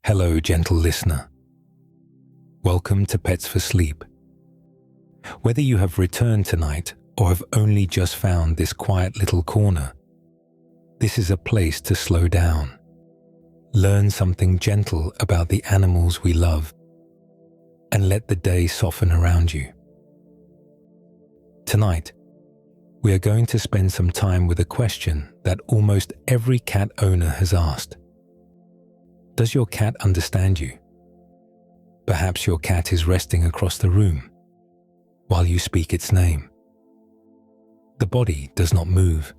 Hello, gentle listener. Welcome to Pets for Sleep. Whether you have returned tonight or have only just found this quiet little corner, this is a place to slow down, learn something gentle about the animals we love, and let the day soften around you. Tonight, we are going to spend some time with a question that almost every cat owner has asked. Does your cat understand you? Perhaps your cat is resting across the room while you speak its name. The body does not move.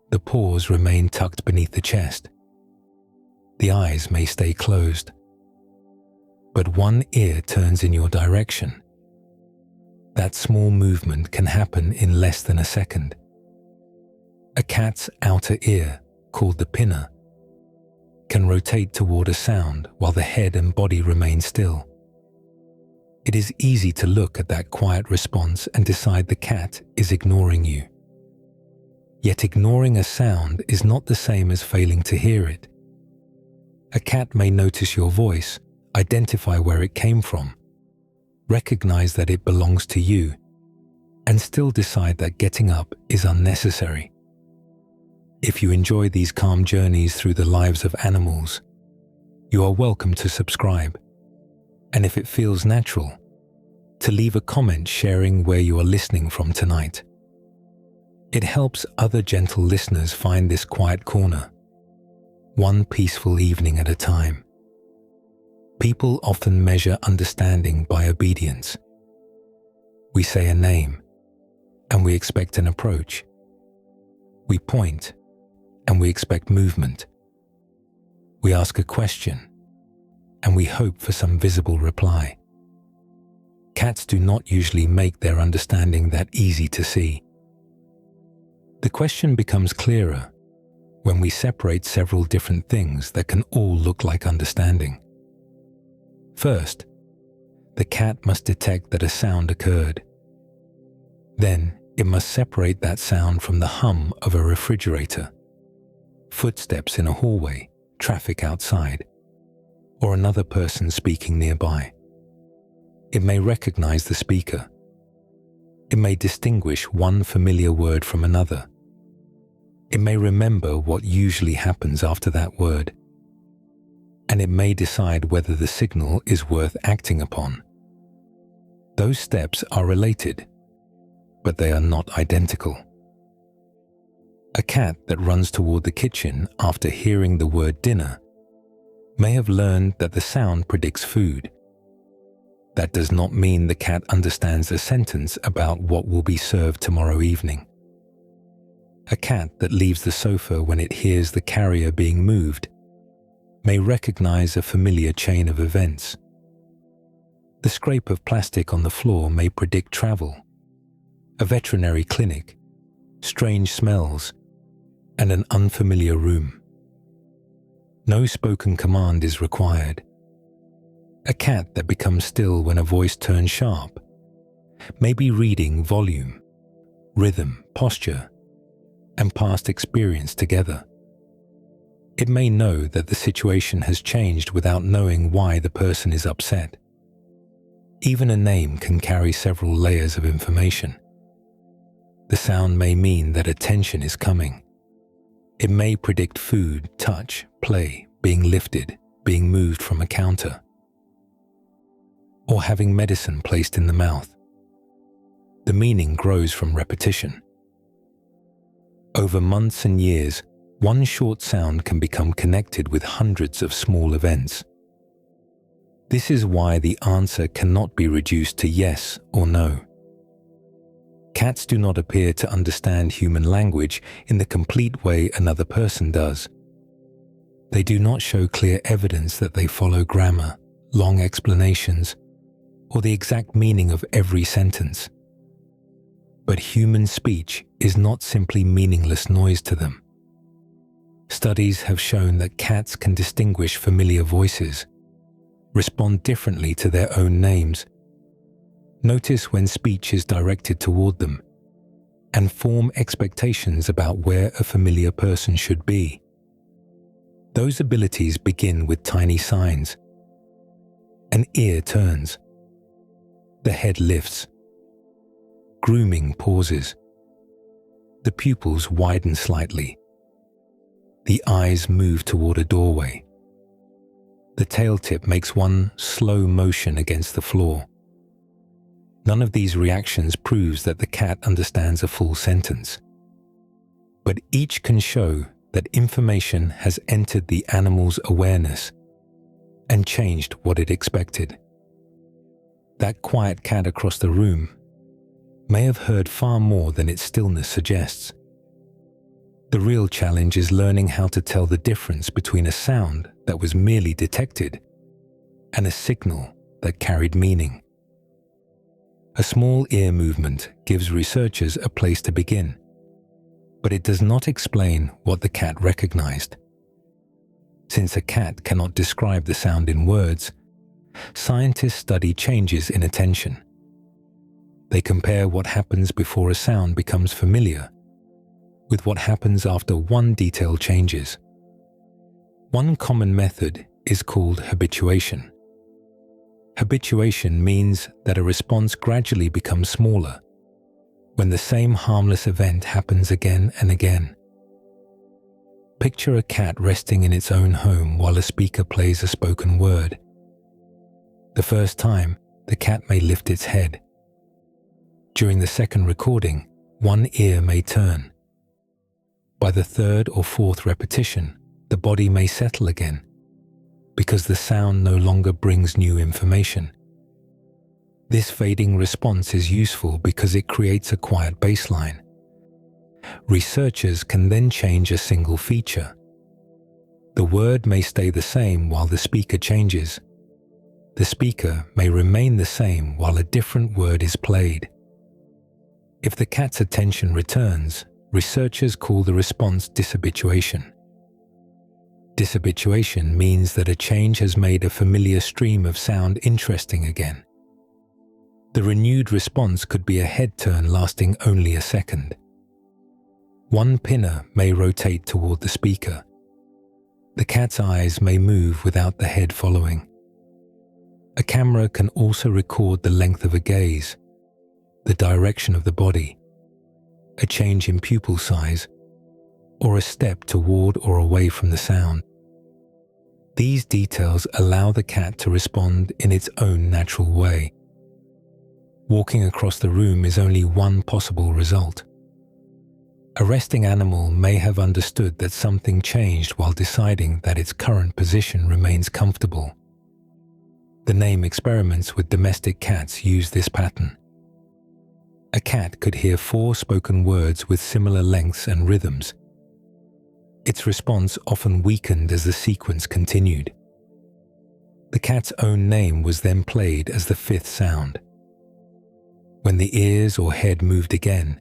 The paws remain tucked beneath the chest. The eyes may stay closed. But one ear turns in your direction. That small movement can happen in less than a second. A cat's outer ear, called the pinna, can rotate toward a sound while the head and body remain still. It is easy to look at that quiet response and decide the cat is ignoring you. Yet ignoring a sound is not the same as failing to hear it. A cat may notice your voice, identify where it came from, recognize that it belongs to you, and still decide that getting up is unnecessary. If you enjoy these calm journeys through the lives of animals, you are welcome to subscribe, and if it feels natural, to leave a comment sharing where you are listening from tonight. It helps other gentle listeners find this quiet corner, one peaceful evening at a time. People often measure understanding by obedience. We say a name, and we expect an approach. We point, and we expect movement. We ask a question, and we hope for some visible reply. Cats do not usually make their understanding that easy to see. The question becomes clearer when we separate several different things that can all look like understanding. First, the cat must detect that a sound occurred. Then, it must separate that sound from the hum of a refrigerator, footsteps in a hallway, traffic outside, or another person speaking nearby. It may recognize the speaker. It may distinguish one familiar word from another. It may remember what usually happens after that word. And it may decide whether the signal is worth acting upon. Those steps are related, but they are not identical. A cat that runs toward the kitchen after hearing the word dinner may have learned that the sound predicts food. That does not mean the cat understands a sentence about what will be served tomorrow evening. A cat that leaves the sofa when it hears the carrier being moved may recognize a familiar chain of events. The scrape of plastic on the floor may predict travel, a veterinary clinic, strange smells, and an unfamiliar room. No spoken command is required. A cat that becomes still when a voice turns sharp may be reading volume, rhythm, posture, and past experience together. It may know that the situation has changed without knowing why the person is upset. Even a name can carry several layers of information. The sound may mean that attention is coming. It may predict food, touch, play, being lifted, being moved from a counter, or having medicine placed in the mouth. The meaning grows from repetition. Over months and years, one short sound can become connected with hundreds of small events. This is why the answer cannot be reduced to yes or no. Cats do not appear to understand human language in the complete way another person does. They do not show clear evidence that they follow grammar, long explanations, or the exact meaning of every sentence. But human speech is not simply meaningless noise to them. Studies have shown that cats can distinguish familiar voices, respond differently to their own names, notice when speech is directed toward them, and form expectations about where a familiar person should be. Those abilities begin with tiny signs. An ear turns. The head lifts. Grooming pauses. The pupils widen slightly. The eyes move toward a doorway. The tail tip makes one slow motion against the floor. None of these reactions proves that the cat understands a full sentence. But each can show that information has entered the animal's awareness and changed what it expected. That quiet cat across the room may have heard far more than its stillness suggests. The real challenge is learning how to tell the difference between a sound that was merely detected and a signal that carried meaning. A small ear movement gives researchers a place to begin, but it does not explain what the cat recognized. Since a cat cannot describe the sound in words, scientists study changes in attention. They compare what happens before a sound becomes familiar with what happens after one detail changes. One common method is called habituation. Habituation means that a response gradually becomes smaller when the same harmless event happens again and again. Picture a cat resting in its own home while a speaker plays a spoken word. The first time, the cat may lift its head. During the second recording, one ear may turn. By the third or fourth repetition, the body may settle again, because the sound no longer brings new information. This fading response is useful because it creates a quiet baseline. Researchers can then change a single feature. The word may stay the same while the speaker changes. The speaker may remain the same while a different word is played. If the cat's attention returns, researchers call the response dishabituation. Dishabituation means that a change has made a familiar stream of sound interesting again. The renewed response could be a head turn lasting only a second. One pinna may rotate toward the speaker. The cat's eyes may move without the head following. A camera can also record the length of a gaze, the direction of the body, a change in pupil size, or a step toward or away from the sound. These details allow the cat to respond in its own natural way. Walking across the room is only one possible result. A resting animal may have understood that something changed while deciding that its current position remains comfortable. The name experiments with domestic cats use this pattern. A cat could hear 4 spoken words with similar lengths and rhythms. Its response often weakened as the sequence continued. The cat's own name was then played as the 5th sound. When the ears or head moved again,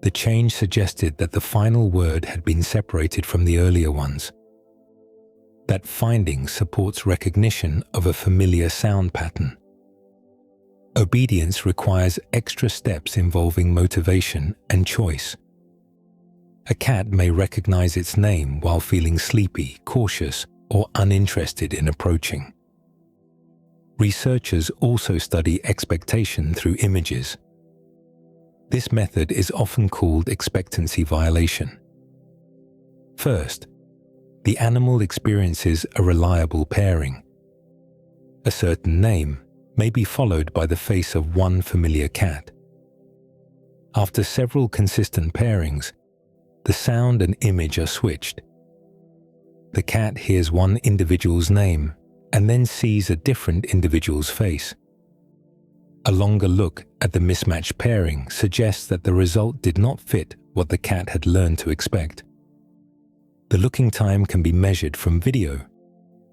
the change suggested that the final word had been separated from the earlier ones. That finding supports recognition of a familiar sound pattern. Obedience requires extra steps involving motivation and choice. A cat may recognize its name while feeling sleepy, cautious, or uninterested in approaching. Researchers also study expectation through images. This method is often called expectancy violation. First, the animal experiences a reliable pairing. A certain name may be followed by the face of one familiar cat. After several consistent pairings, the sound and image are switched. The cat hears one individual's name and then sees a different individual's face. A longer look at the mismatched pairing suggests that the result did not fit what the cat had learned to expect. The looking time can be measured from video,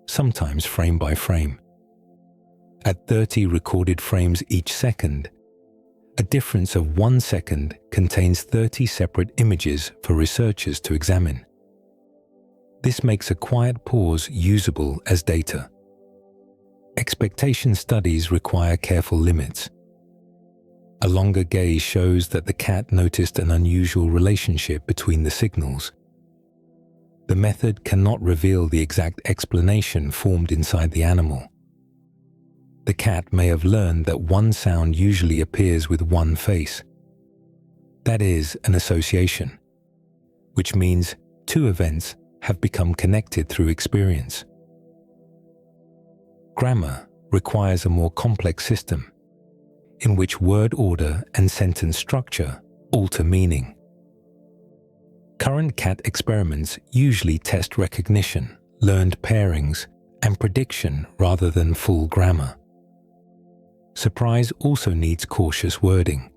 sometimes frame by frame. At 30 recorded frames each second, a difference of 1 second contains 30 separate images for researchers to examine. This makes a quiet pause usable as data. Expectation studies require careful limits. A longer gaze shows that the cat noticed an unusual relationship between the signals. The method cannot reveal the exact explanation formed inside the animal. The cat may have learned that one sound usually appears with one face. That is an association, which means two events have become connected through experience. Grammar requires a more complex system, in which word order and sentence structure alter meaning. Current cat experiments usually test recognition, learned pairings, and prediction rather than full grammar. Surprise also needs cautious wording.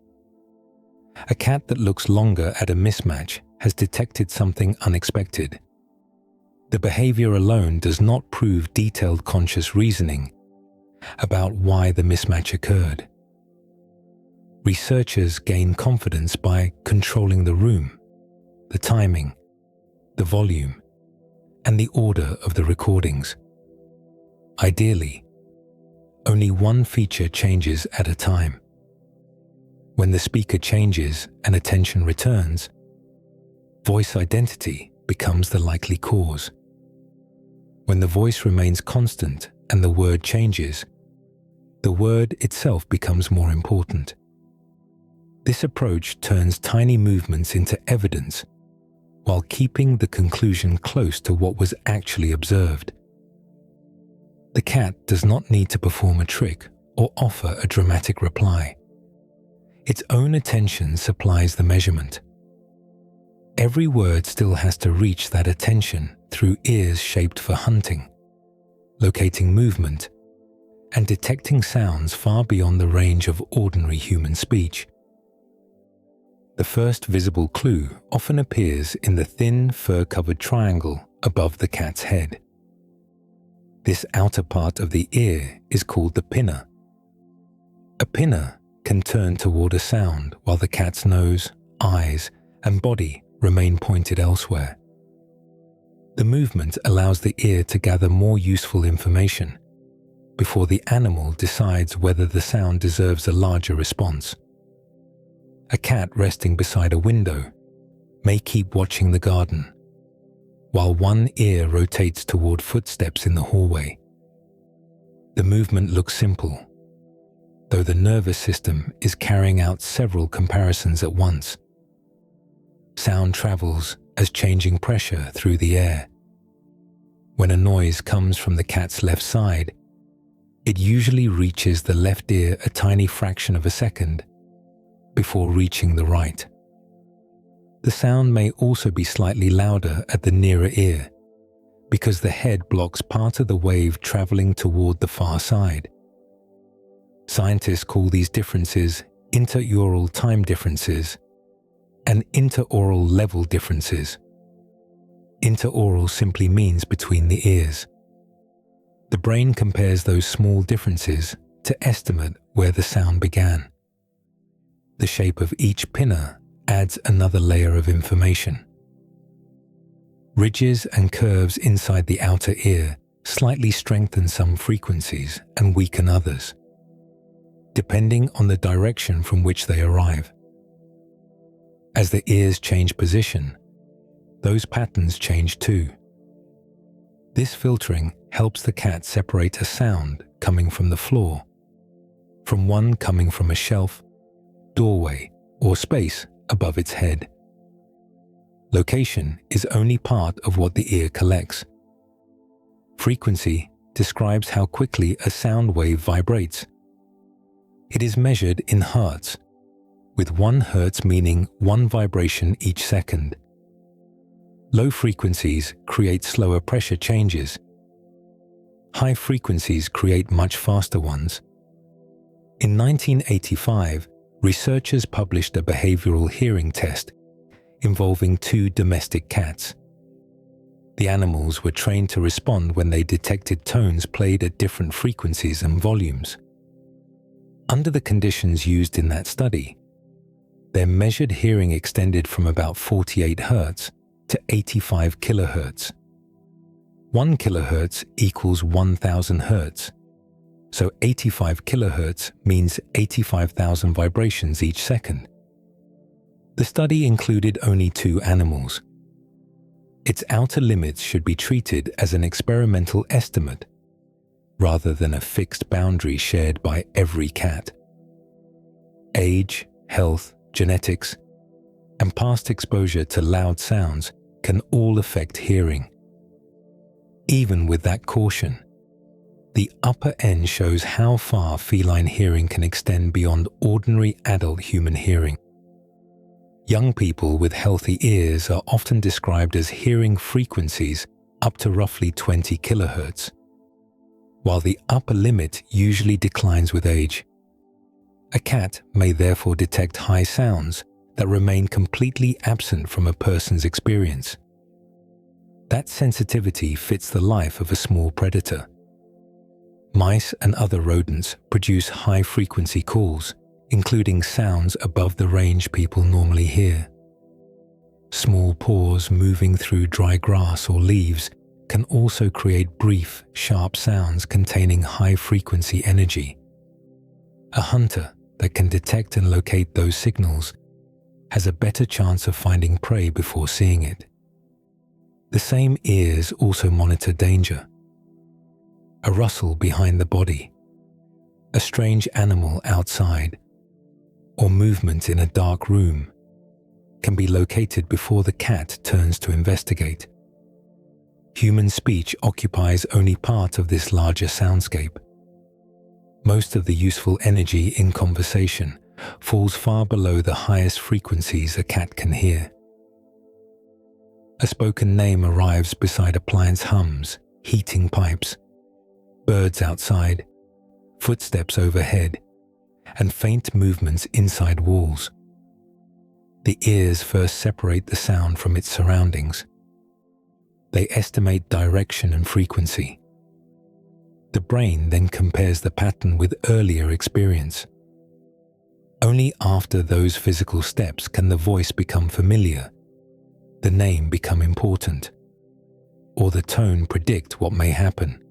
A cat that looks longer at a mismatch has detected something unexpected. The behavior alone does not prove detailed conscious reasoning about why the mismatch occurred. Researchers gain confidence by controlling the room, the timing, the volume, and the order of the recordings. Ideally, only one feature changes at a time. When the speaker changes and attention returns, voice identity becomes the likely cause. When the voice remains constant and the word changes, the word itself becomes more important. This approach turns tiny movements into evidence while keeping the conclusion close to what was actually observed. The cat does not need to perform a trick or offer a dramatic reply. Its own attention supplies the measurement. Every word still has to reach that attention through ears shaped for hunting, locating movement, and detecting sounds far beyond the range of ordinary human speech. The first visible clue often appears in the thin, fur-covered triangle above the cat's head. This outer part of the ear is called the pinna. A pinna can turn toward a sound while the cat's nose, eyes, and body remain pointed elsewhere. The movement allows the ear to gather more useful information before the animal decides whether the sound deserves a larger response. A cat resting beside a window may keep watching the garden, while one ear rotates toward footsteps in the hallway. The movement looks simple, though the nervous system is carrying out several comparisons at once. Sound travels as changing pressure through the air. When a noise comes from the cat's left side, it usually reaches the left ear a tiny fraction of a second before reaching the right. The sound may also be slightly louder at the nearer ear because the head blocks part of the wave traveling toward the far side. Scientists call these differences interaural time differences and interaural level differences. Interaural simply means between the ears. The brain compares those small differences to estimate where the sound began. The shape of each pinna adds another layer of information. Ridges and curves inside the outer ear slightly strengthen some frequencies and weaken others, depending on the direction from which they arrive. As the ears change position, those patterns change too. This filtering helps the cat separate a sound coming from the floor from one coming from a shelf, doorway, or space above its head. Location is only part of what the ear collects. Frequency describes how quickly a sound wave vibrates. It is measured in hertz, with 1 hertz meaning 1 vibration each second. Low frequencies create slower pressure changes. High frequencies create much faster ones. In 1985, researchers published a behavioral hearing test involving 2 domestic cats. The animals were trained to respond when they detected tones played at different frequencies and volumes. Under the conditions used in that study, their measured hearing extended from about 48 Hz to 85 kHz. 1 kHz equals 1000 Hz, so 85 kHz means 85,000 vibrations each second. The study included only 2 animals. Its outer limits should be treated as an experimental estimate rather than a fixed boundary shared by every cat. Age, health, genetics, and past exposure to loud sounds can all affect hearing. Even with that caution, the upper end shows how far feline hearing can extend beyond ordinary adult human hearing. Young people with healthy ears are often described as hearing frequencies up to roughly 20 kHz, while the upper limit usually declines with age. A cat may therefore detect high sounds that remain completely absent from a person's experience. That sensitivity fits the life of a small predator. Mice and other rodents produce high-frequency calls, including sounds above the range people normally hear. Small paws moving through dry grass or leaves can also create brief, sharp sounds containing high-frequency energy. A hunter that can detect and locate those signals has a better chance of finding prey before seeing it. The same ears also monitor danger. A rustle behind the body, a strange animal outside, or movement in a dark room can be located before the cat turns to investigate. Human speech occupies only part of this larger soundscape. Most of the useful energy in conversation falls far below the highest frequencies a cat can hear. A spoken name arrives beside appliance hums, heating pipes, birds outside, footsteps overhead, and faint movements inside walls. The ears first separate the sound from its surroundings. They estimate direction and frequency. The brain then compares the pattern with earlier experience. Only after those physical steps can the voice become familiar, the name become important, or the tone predict what may happen.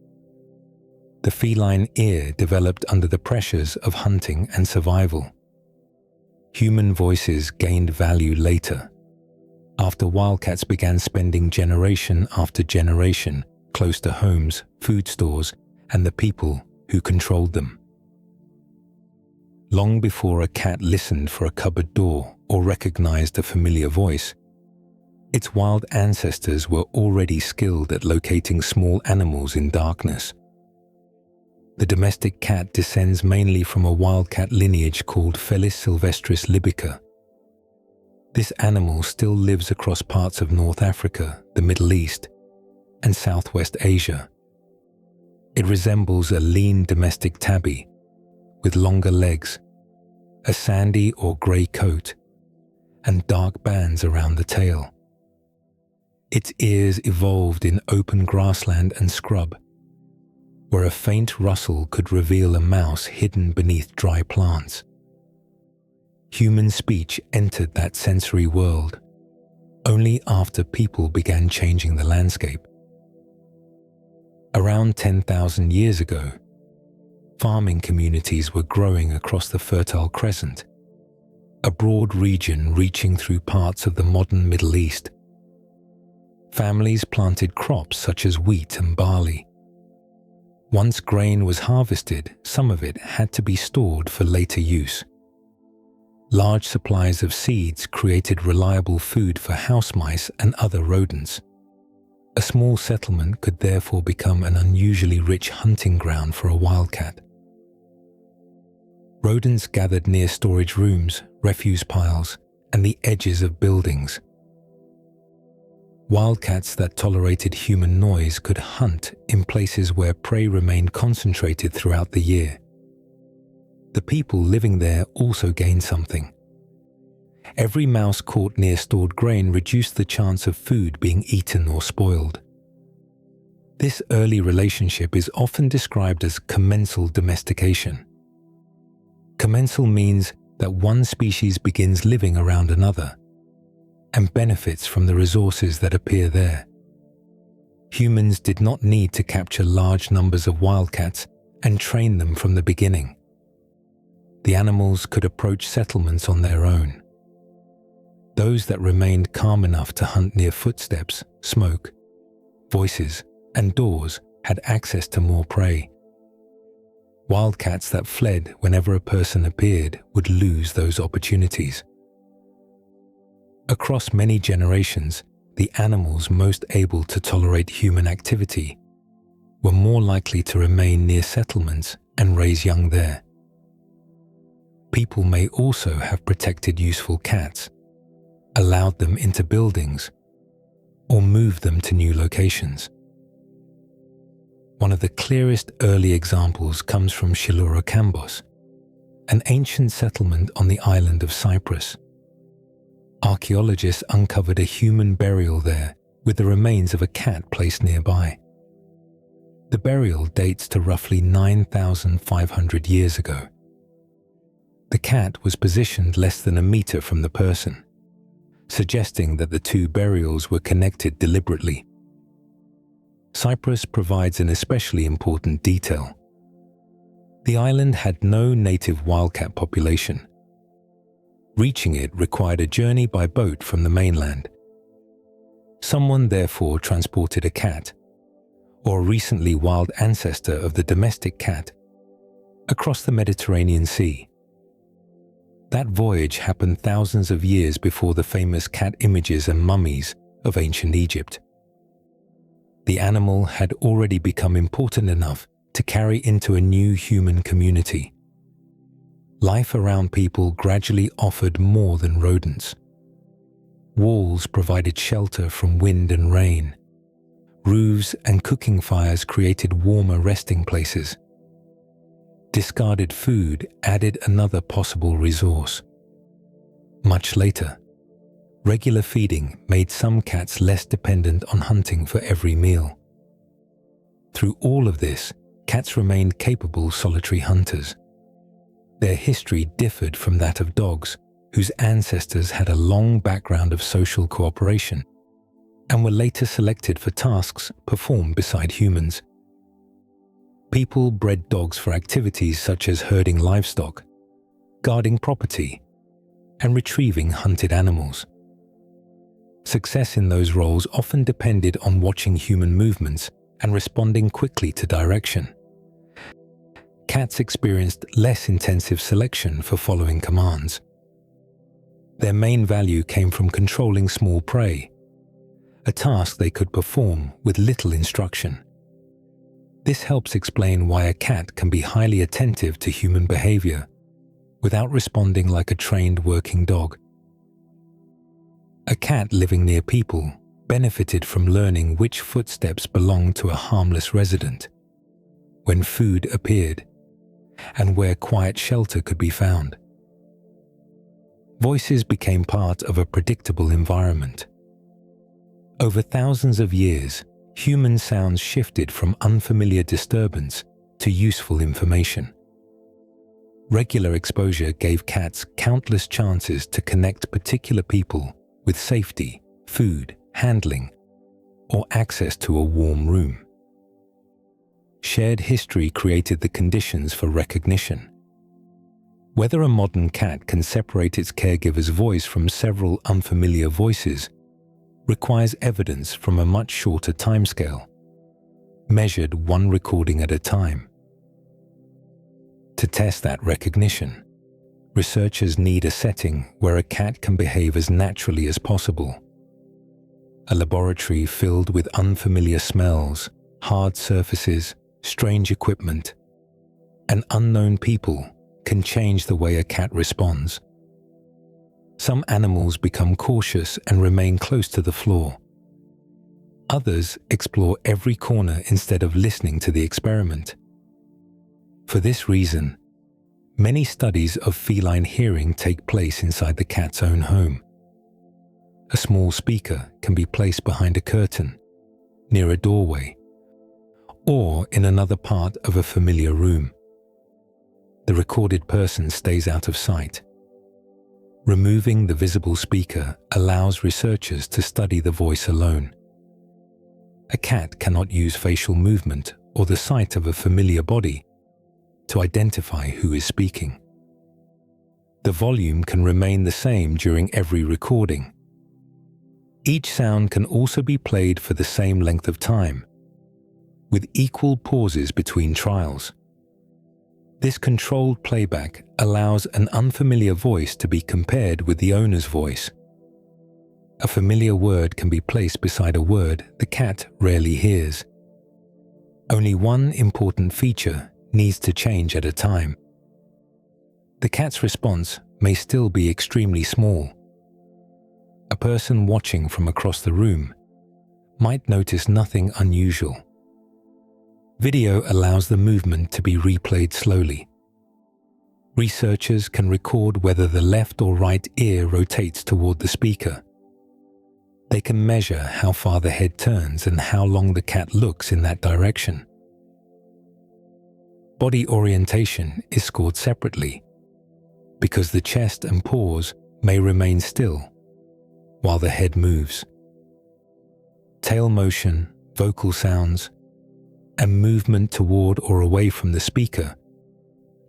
The feline ear developed under the pressures of hunting and survival. Human voices gained value later, after wildcats began spending generation after generation close to homes, food stores, and the people who controlled them. Long before a cat listened for a cupboard door or recognized a familiar voice, its wild ancestors were already skilled at locating small animals in darkness. The domestic cat descends mainly from a wildcat lineage called Felis sylvestris libica. This animal still lives across parts of North Africa, the Middle East, and Southwest Asia. It resembles a lean domestic tabby, with longer legs, a sandy or grey coat, and dark bands around the tail. Its ears evolved in open grassland and scrub, where a faint rustle could reveal a mouse hidden beneath dry plants. Human speech entered that sensory world only after people began changing the landscape. Around 10,000 years ago, farming communities were growing across the Fertile Crescent, a broad region reaching through parts of the modern Middle East. Families planted crops such as wheat and barley. Once grain was harvested, some of it had to be stored for later use. Large supplies of seeds created reliable food for house mice and other rodents. A small settlement could therefore become an unusually rich hunting ground for a wildcat. Rodents gathered near storage rooms, refuse piles, and the edges of buildings. Wildcats that tolerated human noise could hunt in places where prey remained concentrated throughout the year. The people living there also gained something. Every mouse caught near stored grain reduced the chance of food being eaten or spoiled. This early relationship is often described as commensal domestication. Commensal means that one species begins living around another and benefits from the resources that appear there. Humans did not need to capture large numbers of wildcats and train them from the beginning. The animals could approach settlements on their own. Those that remained calm enough to hunt near footsteps, smoke, voices, and doors had access to more prey. Wildcats that fled whenever a person appeared would lose those opportunities. Across many generations, the animals most able to tolerate human activity were more likely to remain near settlements and raise young there. People may also have protected useful cats, allowed them into buildings, or moved them to new locations. One of the clearest early examples comes from Shilurokambos, an ancient settlement on the island of Cyprus. Archaeologists uncovered a human burial there with the remains of a cat placed nearby. The burial dates to roughly 9,500 years ago. The cat was positioned less than a meter from the person, suggesting that the two burials were connected deliberately. Cyprus provides an especially important detail. The island had no native wildcat population. Reaching it required a journey by boat from the mainland. Someone therefore transported a cat, or a recently wild ancestor of the domestic cat, across the Mediterranean Sea. That voyage happened thousands of years before the famous cat images and mummies of ancient Egypt. The animal had already become important enough to carry into a new human community. Life around people gradually offered more than rodents. Walls provided shelter from wind and rain. Roofs and cooking fires created warmer resting places. Discarded food added another possible resource. Much later, regular feeding made some cats less dependent on hunting for every meal. Through all of this, cats remained capable solitary hunters. Their history differed from that of dogs, whose ancestors had a long background of social cooperation and were later selected for tasks performed beside humans. People bred dogs for activities such as herding livestock, guarding property, and retrieving hunted animals. Success in those roles often depended on watching human movements and responding quickly to direction. Cats experienced less intensive selection for following commands. Their main value came from controlling small prey, a task they could perform with little instruction. This helps explain why a cat can be highly attentive to human behavior without responding like a trained working dog. A cat living near people benefited from learning which footsteps belonged to a harmless resident, when food appeared, and where quiet shelter could be found. Voices became part of a predictable environment. Over thousands of years, human sounds shifted from unfamiliar disturbance to useful information. Regular exposure gave cats countless chances to connect particular people with safety, food, handling, or access to a warm room. Shared history created the conditions for recognition. Whether a modern cat can separate its caregiver's voice from several unfamiliar voices requires evidence from a much shorter timescale, measured one recording at a time. To test that recognition, researchers need a setting where a cat can behave as naturally as possible. A laboratory filled with unfamiliar smells, hard surfaces, strange equipment, and unknown people can change the way a cat responds. Some animals become cautious and remain close to the floor. Others explore every corner instead of listening to the experiment. For this reason, many studies of feline hearing take place inside the cat's own home. A small speaker can be placed behind a curtain, near a doorway, or in another part of a familiar room. The recorded person stays out of sight. Removing the visible speaker allows researchers to study the voice alone. A cat cannot use facial movement or the sight of a familiar body to identify who is speaking. The volume can remain the same during every recording. Each sound can also be played for the same length of time, with equal pauses between trials. This controlled playback allows an unfamiliar voice to be compared with the owner's voice. A familiar word can be placed beside a word the cat rarely hears. Only one important feature needs to change at a time. The cat's response may still be extremely small. A person watching from across the room might notice nothing unusual. Video allows the movement to be replayed slowly. Researchers can record whether the left or right ear rotates toward the speaker. They can measure how far the head turns and how long the cat looks in that direction. Body orientation is scored separately because the chest and paws may remain still while the head moves. Tail motion, vocal sounds, and movement toward or away from the speaker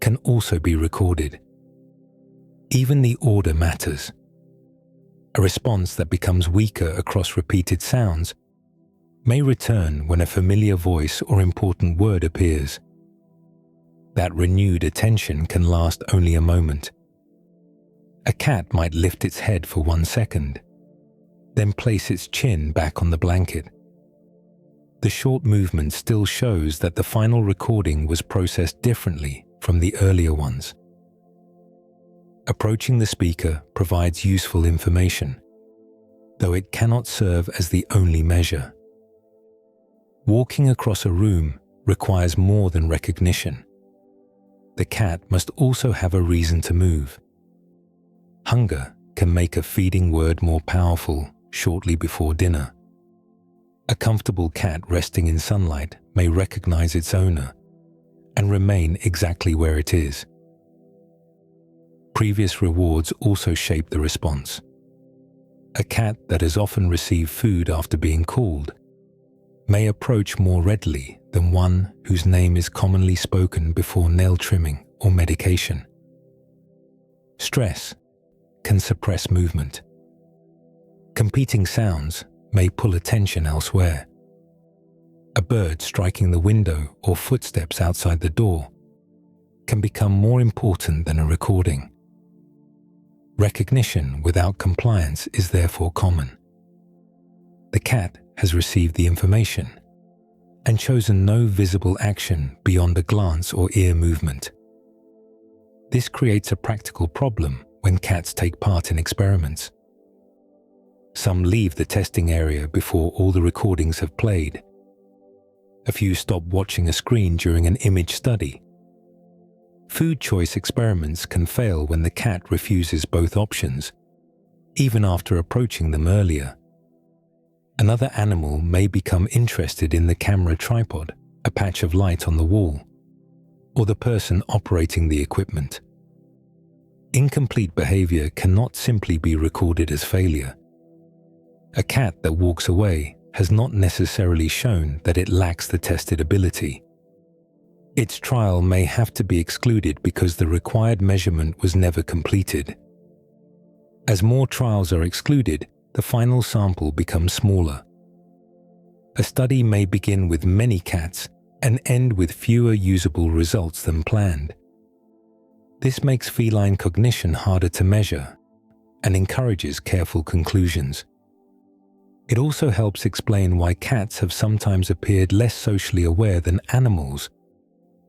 can also be recorded. Even the order matters. A response that becomes weaker across repeated sounds may return when a familiar voice or important word appears. That renewed attention can last only a moment. A cat might lift its head for 1 second, then place its chin back on the blanket. The short movement still shows that the final recording was processed differently from the earlier ones. Approaching the speaker provides useful information, though it cannot serve as the only measure. Walking across a room requires more than recognition. The cat must also have a reason to move. Hunger can make a feeding word more powerful shortly before dinner. A comfortable cat resting in sunlight may recognize its owner and remain exactly where it is. Previous rewards also shape the response. A cat that has often received food after being called may approach more readily than one whose name is commonly spoken before nail trimming or medication. Stress can suppress movement. Competing sounds may pull attention elsewhere. A bird striking the window or footsteps outside the door can become more important than a recording. Recognition without compliance is therefore common. The cat has received the information and chosen no visible action beyond a glance or ear movement. This creates a practical problem when cats take part in experiments. Some leave the testing area before all the recordings have played. A few stop watching a screen during an image study. Food choice experiments can fail when the cat refuses both options, even after approaching them earlier. Another animal may become interested in the camera tripod, a patch of light on the wall, or the person operating the equipment. Incomplete behavior cannot simply be recorded as failure. A cat that walks away has not necessarily shown that it lacks the tested ability. Its trial may have to be excluded because the required measurement was never completed. As more trials are excluded, the final sample becomes smaller. A study may begin with many cats and end with fewer usable results than planned. This makes feline cognition harder to measure and encourages careful conclusions. It also helps explain why cats have sometimes appeared less socially aware than animals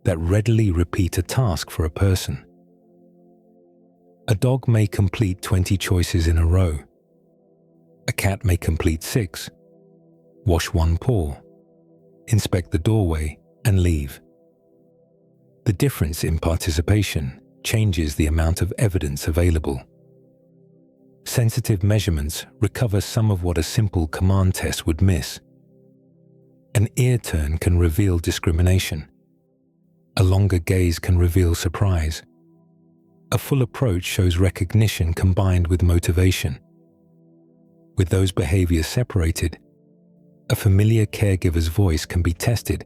that readily repeat a task for a person. A dog may complete 20 choices in a row. A cat may complete 6, wash one paw, inspect the doorway, and leave. The difference in participation changes the amount of evidence available. Sensitive measurements recover some of what a simple command test would miss. An ear turn can reveal discrimination. A longer gaze can reveal surprise. A full approach shows recognition combined with motivation. With those behaviors separated, a familiar caregiver's voice can be tested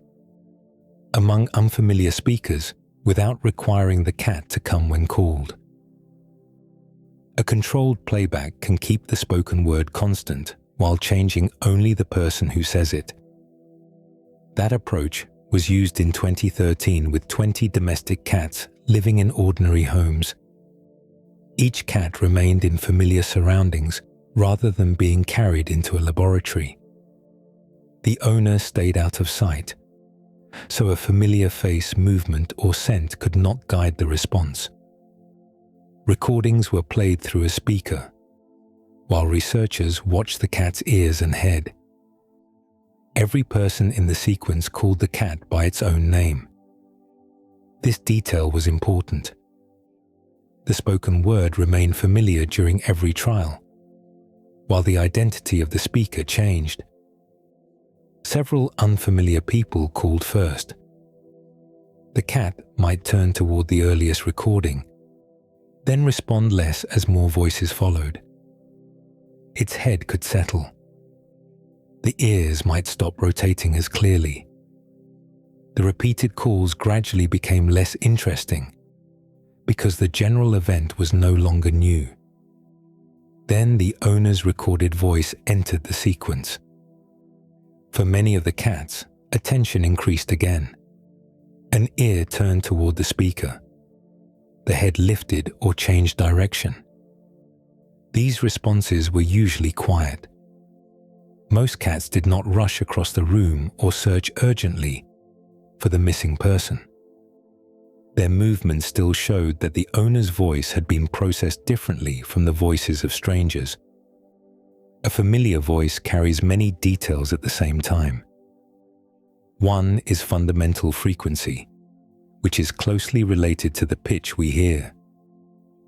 among unfamiliar speakers without requiring the cat to come when called. A controlled playback can keep the spoken word constant while changing only the person who says it. That approach was used in 2013 with 20 domestic cats living in ordinary homes. Each cat remained in familiar surroundings rather than being carried into a laboratory. The owner stayed out of sight, so a familiar face, movement, or scent could not guide the response. Recordings were played through a speaker, while researchers watched the cat's ears and head. Every person in the sequence called the cat by its own name. This detail was important. The spoken word remained familiar during every trial, while the identity of the speaker changed. Several unfamiliar people called first. The cat might turn toward the earliest recording, then respond less as more voices followed. Its head could settle. The ears might stop rotating as clearly. The repeated calls gradually became less interesting because the general event was no longer new. Then the owner's recorded voice entered the sequence. For many of the cats, attention increased again. An ear turned toward the speaker. The head lifted or changed direction. These responses were usually quiet. Most cats did not rush across the room or search urgently for the missing person. Their movements still showed that the owner's voice had been processed differently from the voices of strangers. A familiar voice carries many details at the same time. One is fundamental frequency, which is closely related to the pitch we hear.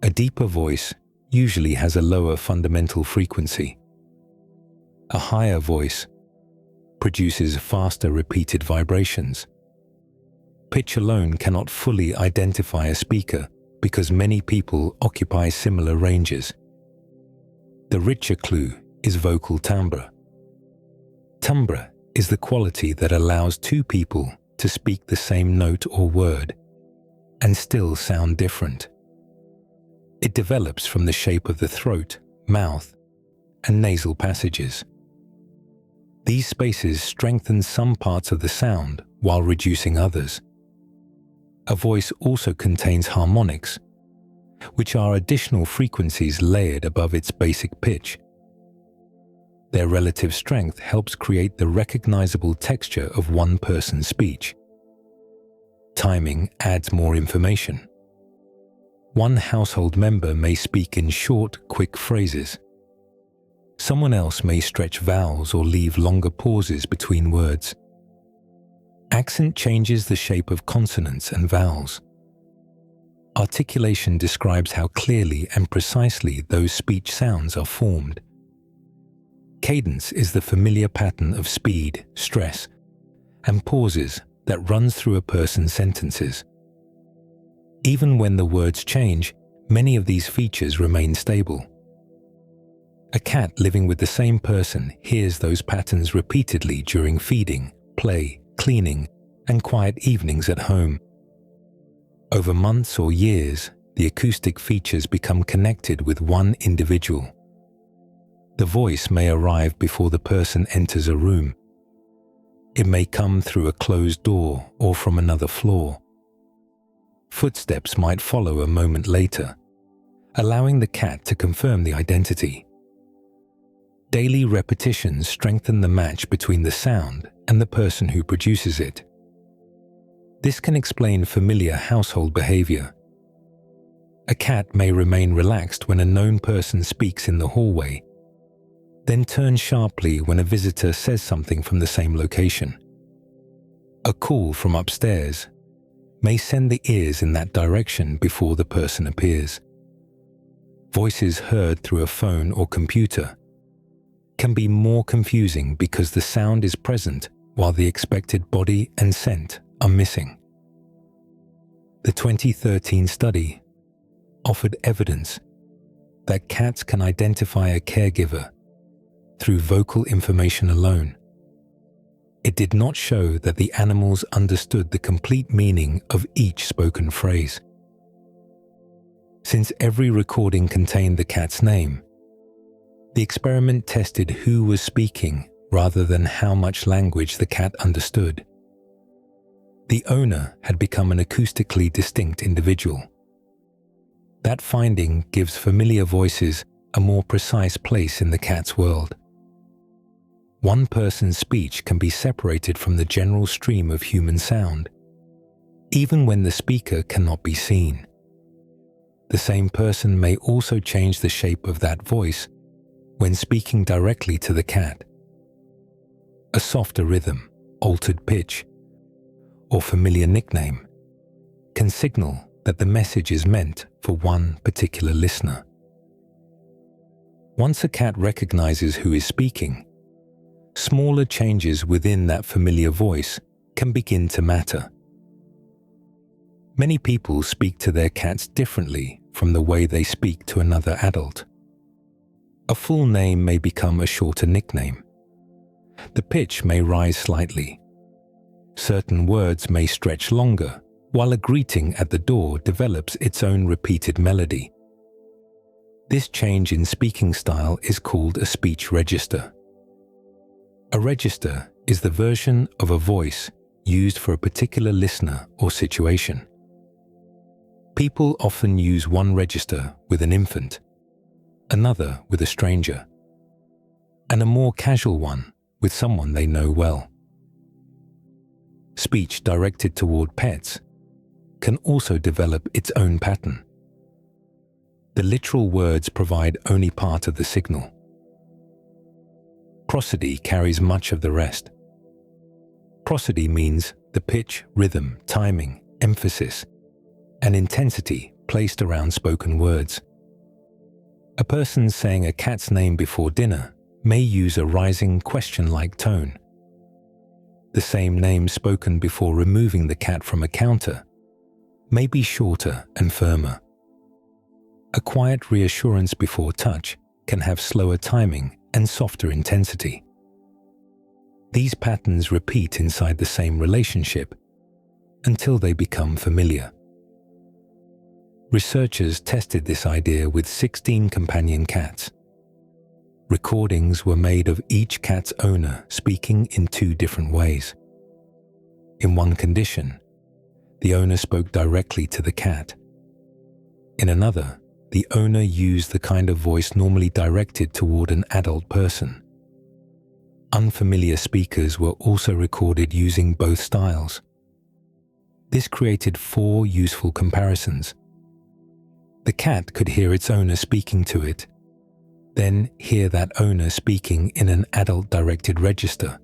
A deeper voice usually has a lower fundamental frequency. A higher voice produces faster repeated vibrations. Pitch alone cannot fully identify a speaker because many people occupy similar ranges. The richer clue is vocal timbre. Timbre is the quality that allows two people to speak the same note or word and still sound different. It develops from the shape of the throat, mouth, and nasal passages. These spaces strengthen some parts of the sound while reducing others. A voice also contains harmonics, which are additional frequencies layered above its basic pitch. Their relative strength helps create the recognizable texture of one person's speech. Timing adds more information. One household member may speak in short, quick phrases. Someone else may stretch vowels or leave longer pauses between words. Accent changes the shape of consonants and vowels. Articulation describes how clearly and precisely those speech sounds are formed. Cadence is the familiar pattern of speed, stress, and pauses that runs through a person's sentences. Even when the words change, many of these features remain stable. A cat living with the same person hears those patterns repeatedly during feeding, play, cleaning, and quiet evenings at home. Over months or years, the acoustic features become connected with one individual. The voice may arrive before the person enters a room. It may come through a closed door or from another floor. Footsteps might follow a moment later, allowing the cat to confirm the identity. Daily repetitions strengthen the match between the sound and the person who produces it. This can explain familiar household behavior. A cat may remain relaxed when a known person speaks in the hallway, then turn sharply when a visitor says something from the same location. A call from upstairs may send the ears in that direction before the person appears. Voices heard through a phone or computer can be more confusing because the sound is present while the expected body and scent are missing. The 2013 study offered evidence that cats can identify a caregiver through vocal information alone. It did not show that the animals understood the complete meaning of each spoken phrase. Since every recording contained the cat's name, the experiment tested who was speaking rather than how much language the cat understood. The owner had become an acoustically distinct individual. That finding gives familiar voices a more precise place in the cat's world. One person's speech can be separated from the general stream of human sound, even when the speaker cannot be seen. The same person may also change the shape of that voice when speaking directly to the cat. A softer rhythm, altered pitch, or familiar nickname can signal that the message is meant for one particular listener. Once a cat recognizes who is speaking, smaller changes within that familiar voice can begin to matter. Many people speak to their cats differently from the way they speak to another adult. A full name may become a shorter nickname. The pitch may rise slightly. Certain words may stretch longer, while a greeting at the door develops its own repeated melody. This change in speaking style is called a speech register. A register is the version of a voice used for a particular listener or situation. People often use one register with an infant, another with a stranger, and a more casual one with someone they know well. Speech directed toward pets can also develop its own pattern. The literal words provide only part of the signal. Prosody carries much of the rest. Prosody means the pitch, rhythm, timing, emphasis, and intensity placed around spoken words. A person saying a cat's name before dinner may use a rising question-like tone. The same name spoken before removing the cat from a counter may be shorter and firmer. A quiet reassurance before touch can have slower timing and softer intensity. These patterns repeat inside the same relationship until they become familiar. Researchers tested this idea with 16 companion cats. Recordings were made of each cat's owner speaking in 2 different ways. In one condition, the owner spoke directly to the cat. In another, the owner used the kind of voice normally directed toward an adult person. Unfamiliar speakers were also recorded using both styles. This created 4 useful comparisons. The cat could hear its owner speaking to it, then hear that owner speaking in an adult-directed register.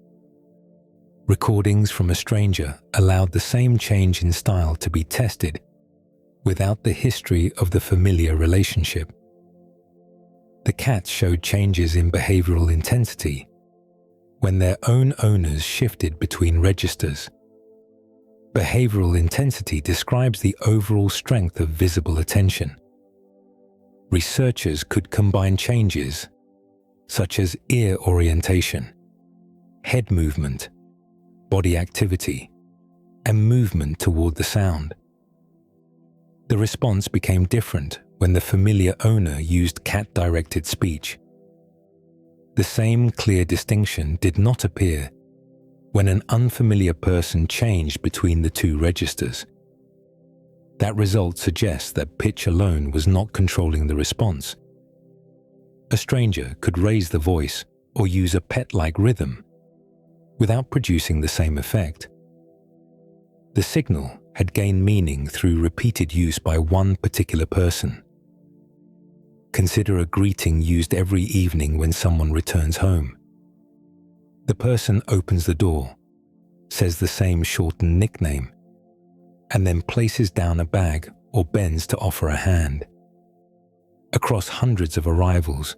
Recordings from a stranger allowed the same change in style to be tested without the history of the familiar relationship. The cats showed changes in behavioral intensity when their own owners shifted between registers. Behavioral intensity describes the overall strength of visible attention. Researchers could combine changes such as ear orientation, head movement, body activity, and movement toward the sound. The response became different when the familiar owner used cat-directed speech. The same clear distinction did not appear when an unfamiliar person changed between the 2 registers. That result suggests that pitch alone was not controlling the response. A stranger could raise the voice or use a pet-like rhythm without producing the same effect. The signal had gained meaning through repeated use by one particular person. Consider a greeting used every evening when someone returns home. The person opens the door, says the same shortened nickname, and then places down a bag or bends to offer a hand. Across hundreds of arrivals,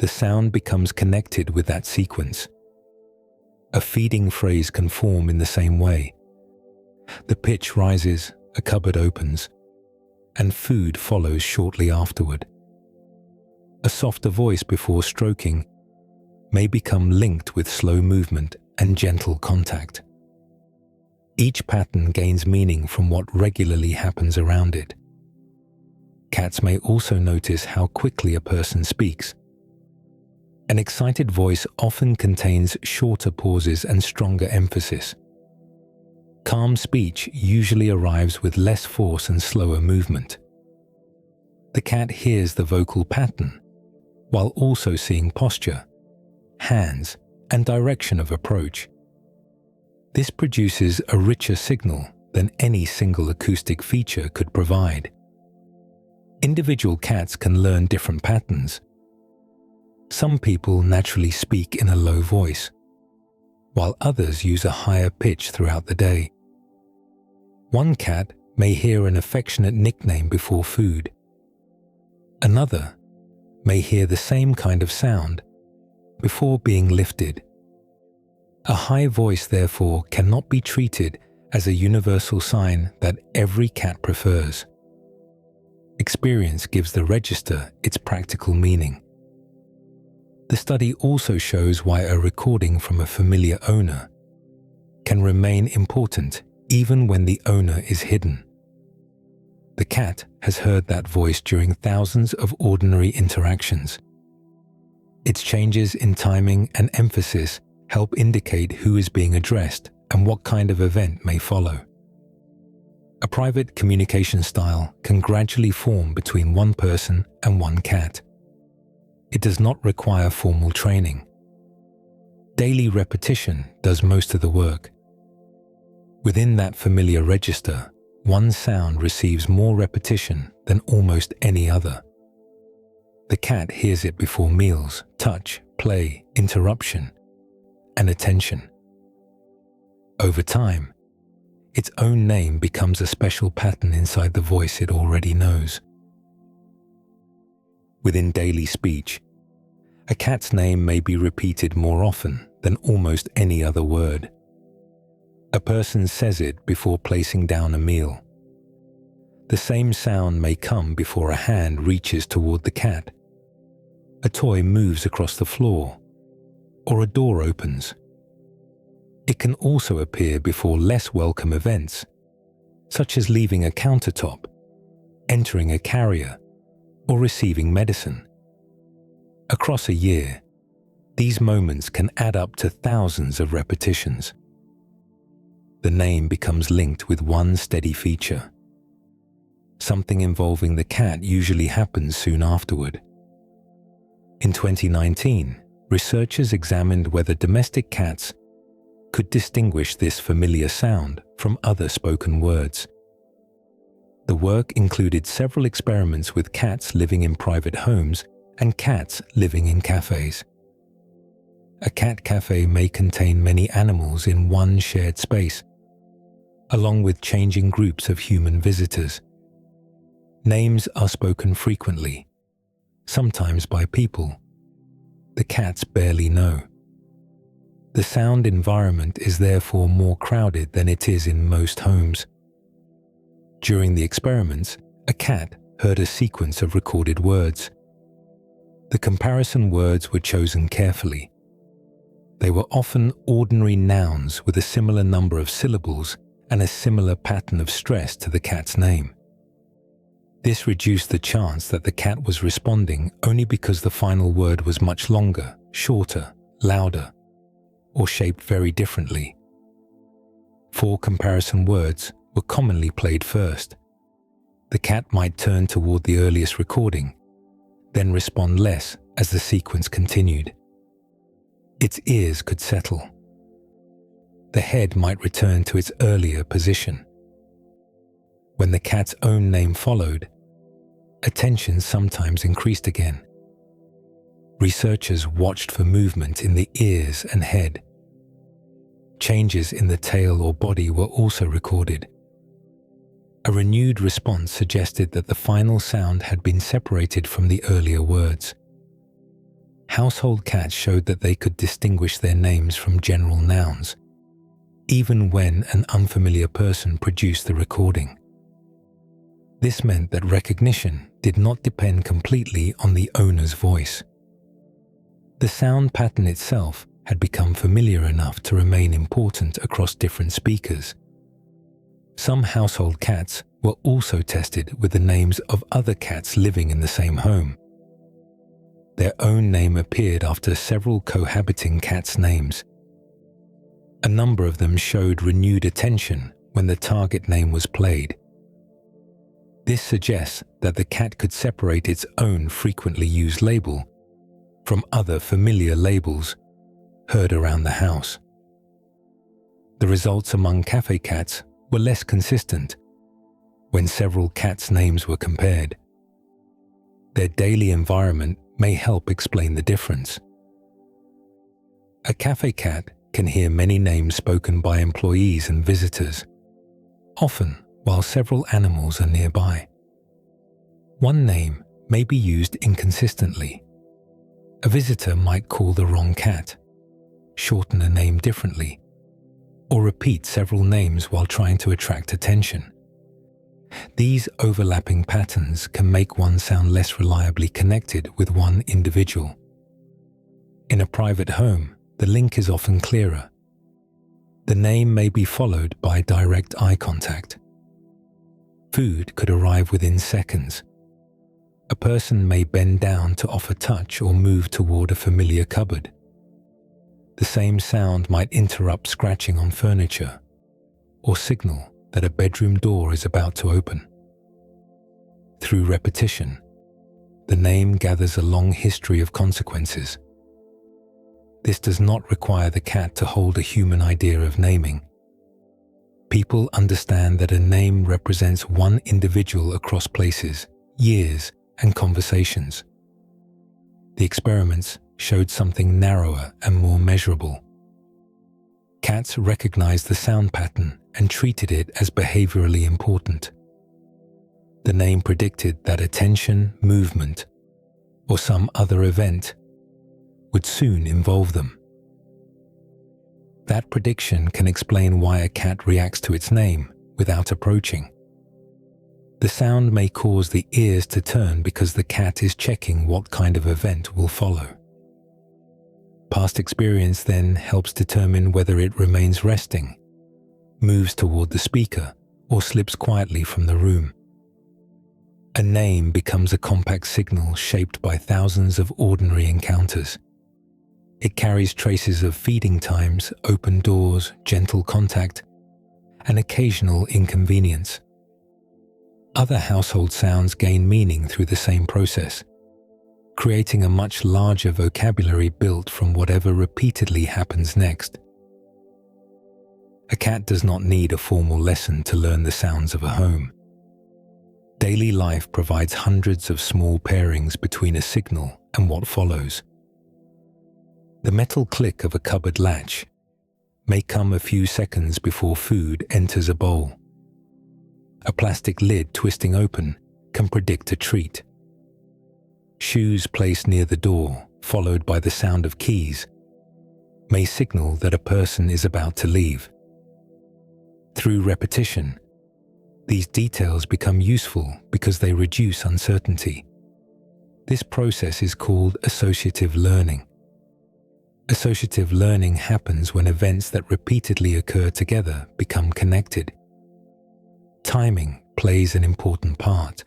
the sound becomes connected with that sequence. A feeding phrase can form in the same way. The pitch rises, a cupboard opens, and food follows shortly afterward. A softer voice before stroking may become linked with slow movement and gentle contact. Each pattern gains meaning from what regularly happens around it. Cats may also notice how quickly a person speaks. An excited voice often contains shorter pauses and stronger emphasis. Calm speech usually arrives with less force and slower movement. The cat hears the vocal pattern, while also seeing posture, hands, and direction of approach. This produces a richer signal than any single acoustic feature could provide. Individual cats can learn different patterns. Some people naturally speak in a low voice, while others use a higher pitch throughout the day. One cat may hear an affectionate nickname before food. Another may hear the same kind of sound before being lifted. A high voice, therefore, cannot be treated as a universal sign that every cat prefers. Experience gives the register its practical meaning. The study also shows why a recording from a familiar owner can remain important even when the owner is hidden. The cat has heard that voice during thousands of ordinary interactions. Its changes in timing and emphasis help indicate who is being addressed and what kind of event may follow. A private communication style can gradually form between one person and one cat. It does not require formal training. Daily repetition does most of the work. Within that familiar register, one sound receives more repetition than almost any other. The cat hears it before meals, touch, play, interruption, and attention. Over time, its own name becomes a special pattern inside the voice it already knows. Within daily speech, a cat's name may be repeated more often than almost any other word. A person says it before placing down a meal. The same sound may come before a hand reaches toward the cat. A toy moves across the floor, or a door opens. It can also appear before less welcome events, such as leaving a countertop, entering a carrier, or receiving medicine. Across a year, these moments can add up to thousands of repetitions. The name becomes linked with one steady feature. Something involving the cat usually happens soon afterward. In 2019, researchers examined whether domestic cats could distinguish this familiar sound from other spoken words. The work included several experiments with cats living in private homes and cats living in cafes. A cat cafe may contain many animals in one shared space, along with changing groups of human visitors. Names are spoken frequently, sometimes by people the cats barely know. The sound environment is therefore more crowded than it is in most homes. During the experiments, a cat heard a sequence of recorded words. The comparison words were chosen carefully. They were often ordinary nouns with a similar number of syllables and a similar pattern of stress to the cat's name. This reduced the chance that the cat was responding only because the final word was much longer, shorter, louder, or shaped very differently. 4 comparison words were commonly played first. The cat might turn toward the earliest recording, then respond less as the sequence continued. Its ears could settle. The head might return to its earlier position. When the cat's own name followed, attention sometimes increased again. Researchers watched for movement in the ears and head. Changes in the tail or body were also recorded. A renewed response suggested that the final sound had been separated from the earlier words. Household cats showed that they could distinguish their names from general nouns, even when an unfamiliar person produced the recording. This meant that recognition did not depend completely on the owner's voice. The sound pattern itself had become familiar enough to remain important across different speakers. Some household cats were also tested with the names of other cats living in the same home. Their own name appeared after several cohabiting cats' names. A number of them showed renewed attention when the target name was played. This suggests that the cat could separate its own frequently used label from other familiar labels heard around the house. The results among cafe cats were less consistent when several cats' names were compared. Their daily environment may help explain the difference. A cafe cat can hear many names spoken by employees and visitors, often while several animals are nearby. One name may be used inconsistently. A visitor might call the wrong cat, shorten a name differently, or repeat several names while trying to attract attention. These overlapping patterns can make one sound less reliably connected with one individual. In a private home, the link is often clearer. The name may be followed by direct eye contact. Food could arrive within seconds. A person may bend down to offer touch or move toward a familiar cupboard. The same sound might interrupt scratching on furniture or signal that a bedroom door is about to open. Through repetition, the name gathers a long history of consequences. This does not require the cat to hold a human idea of naming. People understand that a name represents one individual across places, years, and conversations. The experiments showed something narrower and more measurable. Cats recognized the sound pattern and treated it as behaviorally important. The name predicted that attention, movement, or some other event would soon involve them. That prediction can explain why a cat reacts to its name without approaching. The sound may cause the ears to turn because the cat is checking what kind of event will follow. Past experience then helps determine whether it remains resting, moves toward the speaker, or slips quietly from the room. A name becomes a compact signal shaped by thousands of ordinary encounters. It carries traces of feeding times, open doors, gentle contact, and occasional inconvenience. Other household sounds gain meaning through the same process, creating a much larger vocabulary built from whatever repeatedly happens next. A cat does not need a formal lesson to learn the sounds of a home. Daily life provides hundreds of small pairings between a signal and what follows. The metal click of a cupboard latch may come a few seconds before food enters a bowl. A plastic lid twisting open can predict a treat. Shoes placed near the door, followed by the sound of keys, may signal that a person is about to leave. Through repetition, these details become useful because they reduce uncertainty. This process is called associative learning. Associative learning happens when events that repeatedly occur together become connected. Timing plays an important part.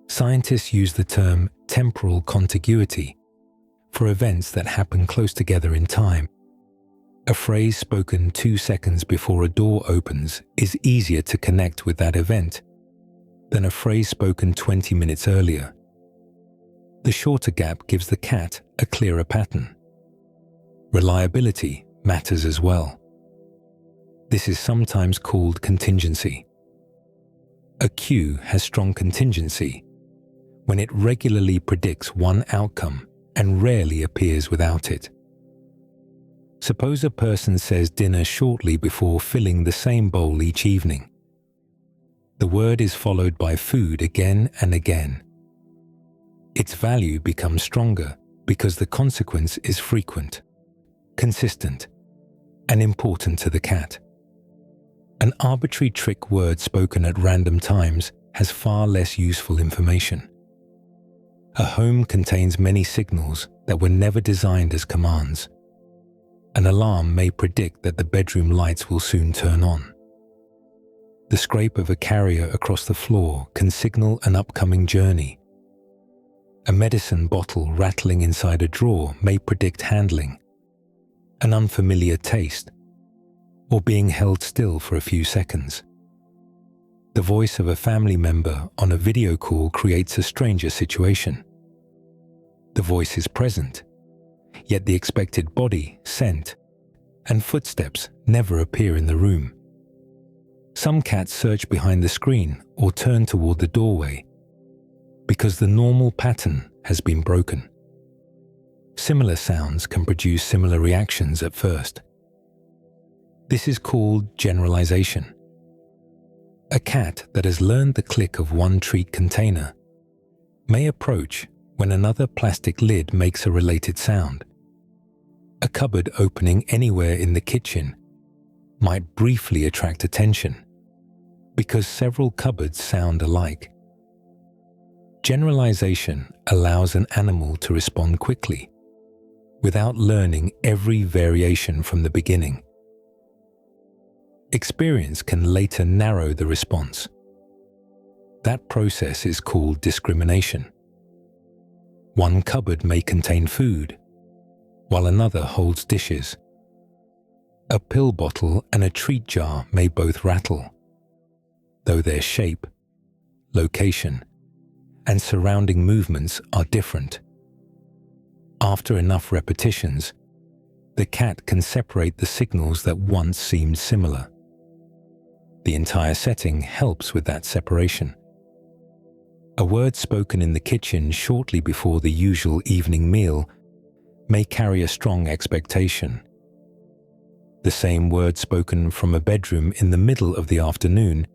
Scientists use the term temporal contiguity for events that happen close together in time. A phrase spoken 2 seconds before a door opens is easier to connect with that event than a phrase spoken 20 minutes earlier. The shorter gap gives the cat a clearer pattern. Reliability matters as well. This is sometimes called contingency. A cue has strong contingency when it regularly predicts one outcome and rarely appears without it. Suppose a person says dinner shortly before filling the same bowl each evening. The word is followed by food again and again. Its value becomes stronger because the consequence is frequent, consistent, and important to the cat. An arbitrary trick word spoken at random times has far less useful information. A home contains many signals that were never designed as commands. An alarm may predict that the bedroom lights will soon turn on. The scrape of a carrier across the floor can signal an upcoming journey. A medicine bottle rattling inside a drawer may predict handling, an unfamiliar taste, or being held still for a few seconds. The voice of a family member on a video call creates a stranger situation. The voice is present, yet the expected body, scent, and footsteps never appear in the room. Some cats search behind the screen or turn toward the doorway because the normal pattern has been broken. Similar sounds can produce similar reactions at first. This is called generalization. A cat that has learned the click of one treat container may approach when another plastic lid makes a related sound. A cupboard opening anywhere in the kitchen might briefly attract attention because several cupboards sound alike. Generalization allows an animal to respond quickly without learning every variation from the beginning. Experience can later narrow the response. That process is called discrimination. One cupboard may contain food, while another holds dishes. A pill bottle and a treat jar may both rattle, though their shape, location, and surrounding movements are different. After enough repetitions, the cat can separate the signals that once seemed similar. The entire setting helps with that separation. A word spoken in the kitchen shortly before the usual evening meal may carry a strong expectation. The same word spoken from a bedroom in the middle of the afternoon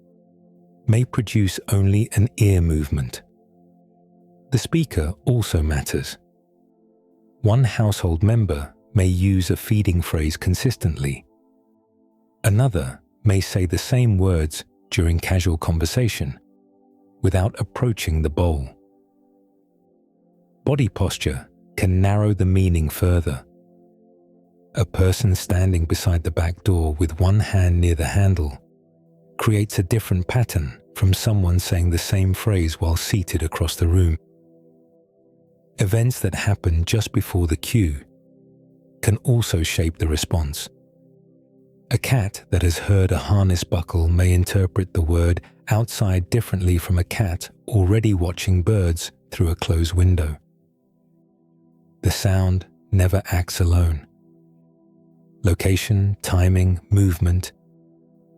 may produce only an ear movement. The speaker also matters. One household member may use a feeding phrase consistently. Another may say the same words during casual conversation without approaching the bowl. Body posture can narrow the meaning further. A person standing beside the back door with one hand near the handle creates a different pattern from someone saying the same phrase while seated across the room. Events that happen just before the cue can also shape the response. A cat that has heard a harness buckle may interpret the word outside differently from a cat already watching birds through a closed window. The sound never acts alone. Location, timing, movement,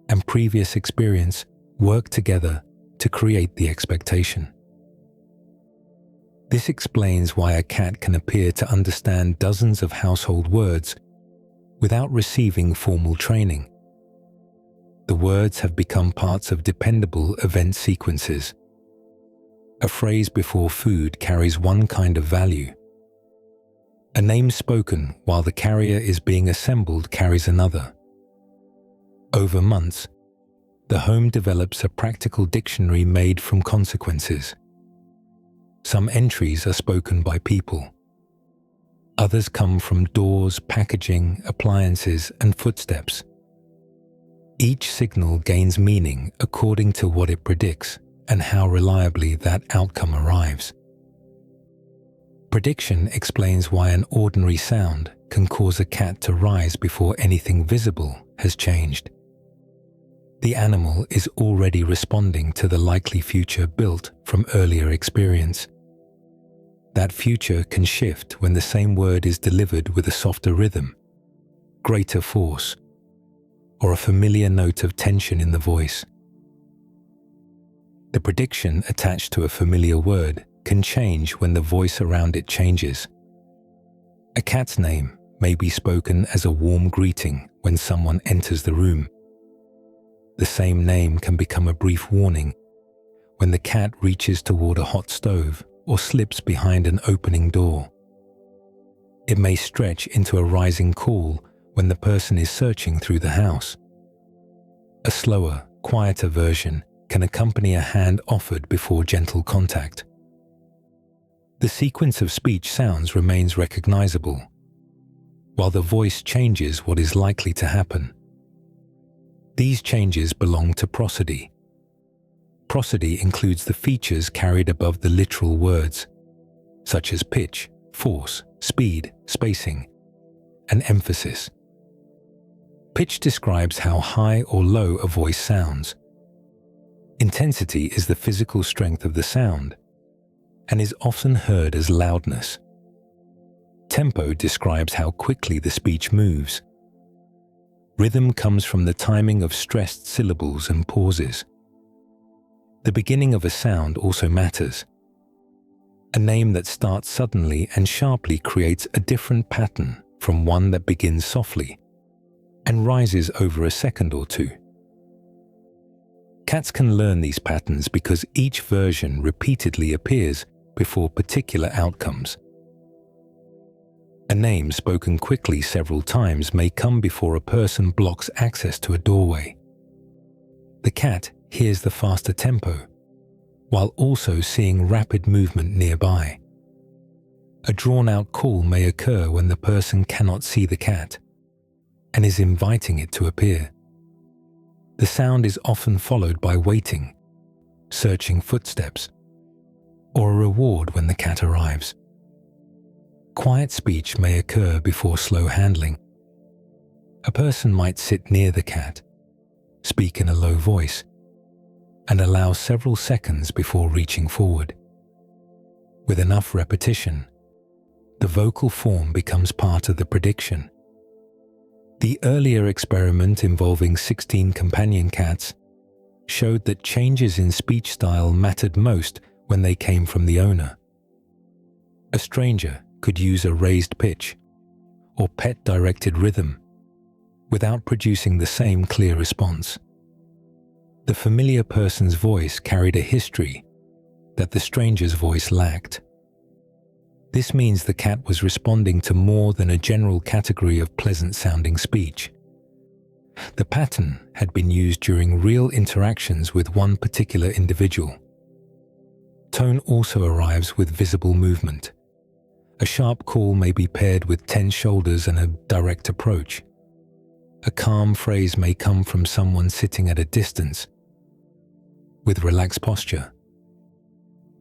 and previous experience work together to create the expectation. This explains why a cat can appear to understand dozens of household words without receiving formal training. The words have become parts of dependable event sequences. A phrase before food carries one kind of value. A name spoken while the carrier is being assembled carries another. Over months, the home develops a practical dictionary made from consequences. Some entries are spoken by people. Others come from doors, packaging, appliances, and footsteps. Each signal gains meaning according to what it predicts and how reliably that outcome arrives. Prediction explains why an ordinary sound can cause a cat to rise before anything visible has changed. The animal is already responding to the likely future built from earlier experience. That future can shift when the same word is delivered with a softer rhythm, greater force, or a familiar note of tension in the voice. The prediction attached to a familiar word can change when the voice around it changes. A cat's name may be spoken as a warm greeting when someone enters the room. The same name can become a brief warning when the cat reaches toward a hot stove or slips behind an opening door. It may stretch into a rising call when the person is searching through the house. A slower, quieter version can accompany a hand offered before gentle contact. The sequence of speech sounds remains recognizable, while the voice changes what is likely to happen. These changes belong to prosody. Prosody includes the features carried above the literal words, such as pitch, force, speed, spacing, and emphasis. Pitch describes how high or low a voice sounds. Intensity is the physical strength of the sound and is often heard as loudness. Tempo describes how quickly the speech moves. Rhythm comes from the timing of stressed syllables and pauses. The beginning of a sound also matters. A name that starts suddenly and sharply creates a different pattern from one that begins softly and rises over a second or two. Cats can learn these patterns because each version repeatedly appears before particular outcomes. A name spoken quickly several times may come before a person blocks access to a doorway. The cat hears the faster tempo, while also seeing rapid movement nearby. A drawn-out call may occur when the person cannot see the cat and is inviting it to appear. The sound is often followed by waiting, searching footsteps, or a reward when the cat arrives. Quiet speech may occur before slow handling. A person might sit near the cat, speak in a low voice, and allow several seconds before reaching forward. With enough repetition, the vocal form becomes part of the prediction. The earlier experiment involving 16 companion cats showed that changes in speech style mattered most when they came from the owner. A stranger could use a raised pitch or pet-directed rhythm without producing the same clear response. The familiar person's voice carried a history that the stranger's voice lacked. This means the cat was responding to more than a general category of pleasant-sounding speech. The pattern had been used during real interactions with one particular individual. Tone also arrives with visible movement. A sharp call may be paired with tense shoulders and a direct approach. A calm phrase may come from someone sitting at a distance with relaxed posture.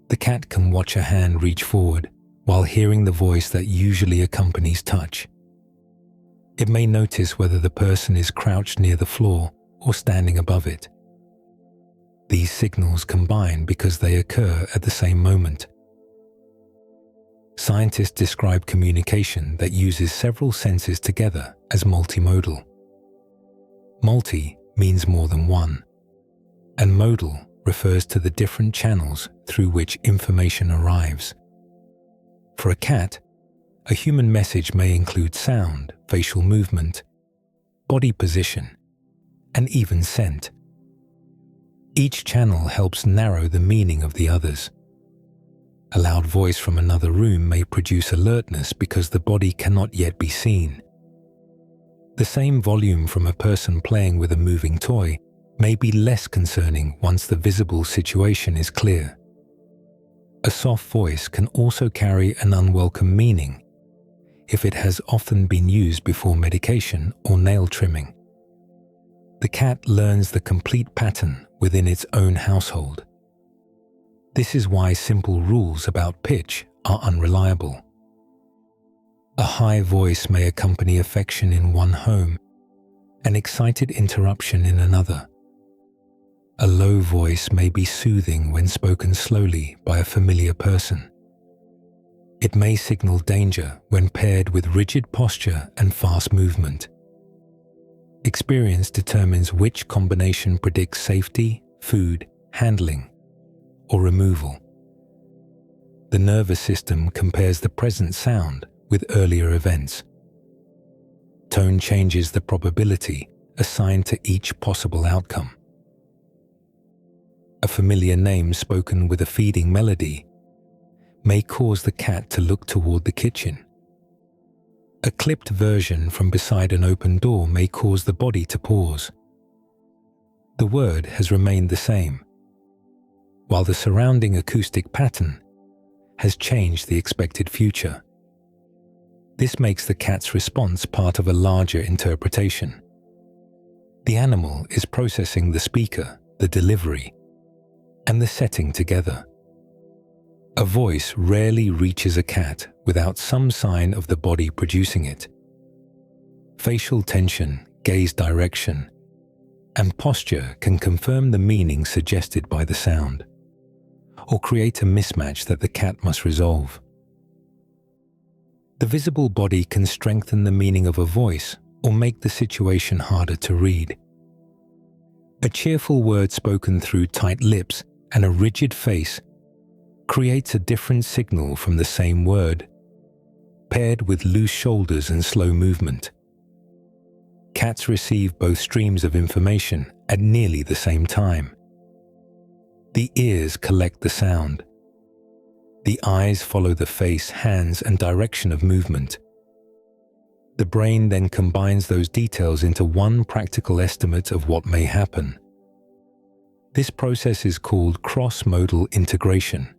The cat can watch a hand reach forward while hearing the voice that usually accompanies touch. It may notice whether the person is crouched near the floor or standing above it. These signals combine because they occur at the same moment. Scientists describe communication that uses several senses together as multimodal. Multi means more than one, and modal refers to the different channels through which information arrives. For a cat, a human message may include sound, facial movement, body position, and even scent. Each channel helps narrow the meaning of the others. A loud voice from another room may produce alertness because the body cannot yet be seen. The same volume from a person playing with a moving toy may be less concerning once the visible situation is clear. A soft voice can also carry an unwelcome meaning if it has often been used before medication or nail trimming. The cat learns the complete pattern within its own household. This is why simple rules about pitch are unreliable. A high voice may accompany affection in one home, an excited interruption in another. A low voice may be soothing when spoken slowly by a familiar person. It may signal danger when paired with rigid posture and fast movement. Experience determines which combination predicts safety, food, handling, or removal. The nervous system compares the present sound with earlier events. Tone changes the probability assigned to each possible outcome. A familiar name spoken with a feeding melody may cause the cat to look toward the kitchen. A clipped version from beside an open door may cause the body to pause. The word has remained the same, while the surrounding acoustic pattern has changed the expected future. This makes the cat's response part of a larger interpretation. The animal is processing the speaker, the delivery, and the setting together. A voice rarely reaches a cat without some sign of the body producing it. Facial tension, gaze direction, and posture can confirm the meaning suggested by the sound, or create a mismatch that the cat must resolve. The visible body can strengthen the meaning of a voice or make the situation harder to read. A cheerful word spoken through tight lips and a rigid face creates a different signal from the same word, paired with loose shoulders and slow movement. Cats receive both streams of information at nearly the same time. The ears collect the sound. The eyes follow the face, hands, and direction of movement. The brain then combines those details into one practical estimate of what may happen. This process is called cross-modal integration.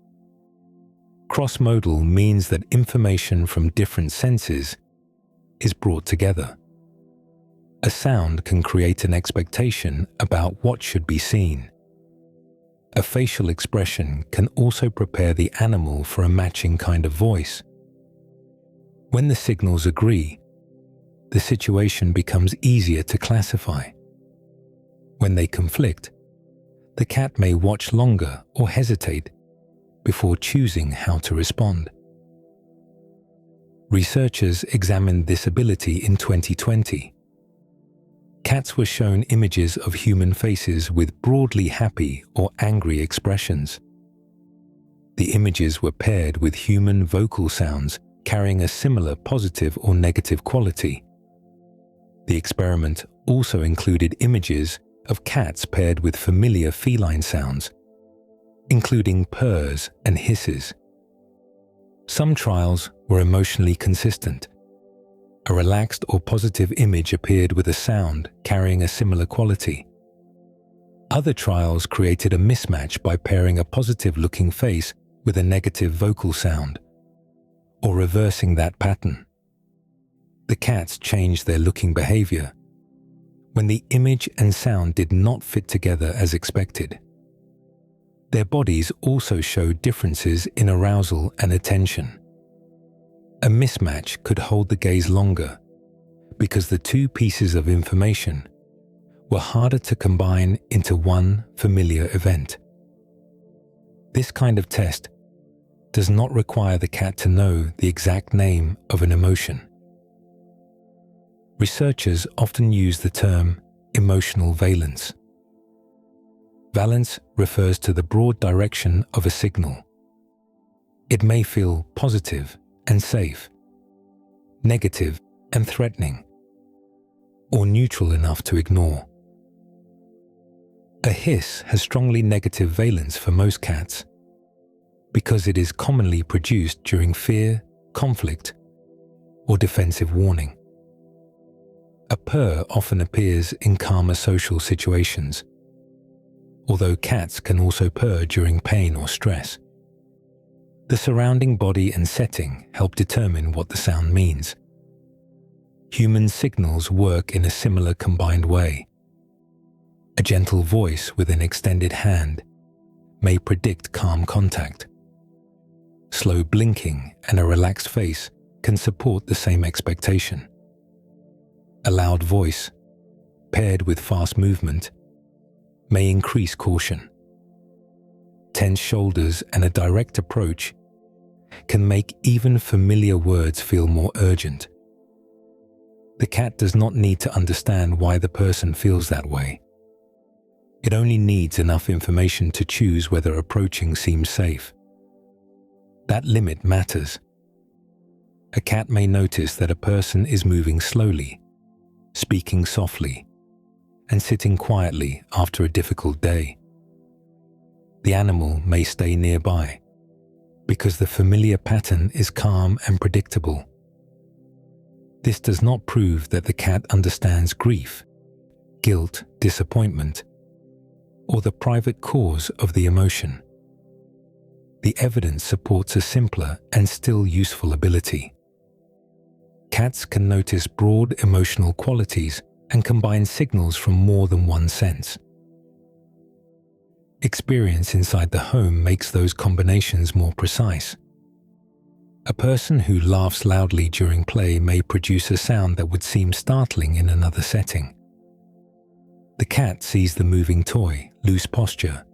Cross-modal means that information from different senses is brought together. A sound can create an expectation about what should be seen. A facial expression can also prepare the animal for a matching kind of voice. When the signals agree, the situation becomes easier to classify. When they conflict, the cat may watch longer or hesitate before choosing how to respond. Researchers examined this ability in 2020. Cats were shown images of human faces with broadly happy or angry expressions. The images were paired with human vocal sounds carrying a similar positive or negative quality. The experiment also included images of cats paired with familiar feline sounds, including purrs and hisses. Some trials were emotionally consistent. A relaxed or positive image appeared with a sound carrying a similar quality. Other trials created a mismatch by pairing a positive-looking face with a negative vocal sound, or reversing that pattern. The cats changed their looking behavior when the image and sound did not fit together as expected. Their bodies also showed differences in arousal and attention. A mismatch could hold the gaze longer because the two pieces of information were harder to combine into one familiar event. This kind of test does not require the cat to know the exact name of an emotion. Researchers often use the term emotional valence. Valence refers to the broad direction of a signal. It may feel positive and safe, negative and threatening, or neutral enough to ignore. A hiss has strongly negative valence for most cats because it is commonly produced during fear, conflict, or defensive warning. A purr often appears in calmer social situations, although cats can also purr during pain or stress. The surrounding body and setting help determine what the sound means. Human signals work in a similar combined way. A gentle voice with an extended hand may predict calm contact. Slow blinking and a relaxed face can support the same expectation. A loud voice, paired with fast movement, may increase caution. Tense shoulders and a direct approach can make even familiar words feel more urgent. The cat does not need to understand why the person feels that way. It only needs enough information to choose whether approaching seems safe. That limit matters. A cat may notice that a person is moving slowly, speaking softly, and sitting quietly after a difficult day. The animal may stay nearby because the familiar pattern is calm and predictable. This does not prove that the cat understands grief, guilt, disappointment, or the private cause of the emotion. The evidence supports a simpler and still useful ability. Cats can notice broad emotional qualities and combines signals from more than one sense. Experience inside the home makes those combinations more precise. A person who laughs loudly during play may produce a sound that would seem startling in another setting. The cat sees the moving toy, loose posture,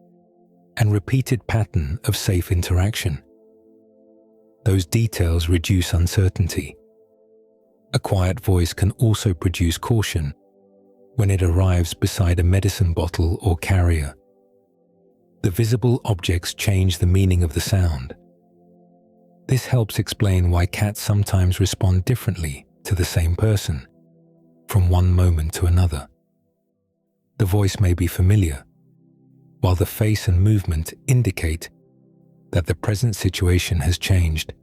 and repeated pattern of safe interaction. Those details reduce uncertainty. A quiet voice can also produce caution when it arrives beside a medicine bottle or carrier. The visible objects change the meaning of the sound. This helps explain why cats sometimes respond differently to the same person, from one moment to another. The voice may be familiar, while the face and movement indicate that the present situation has changed.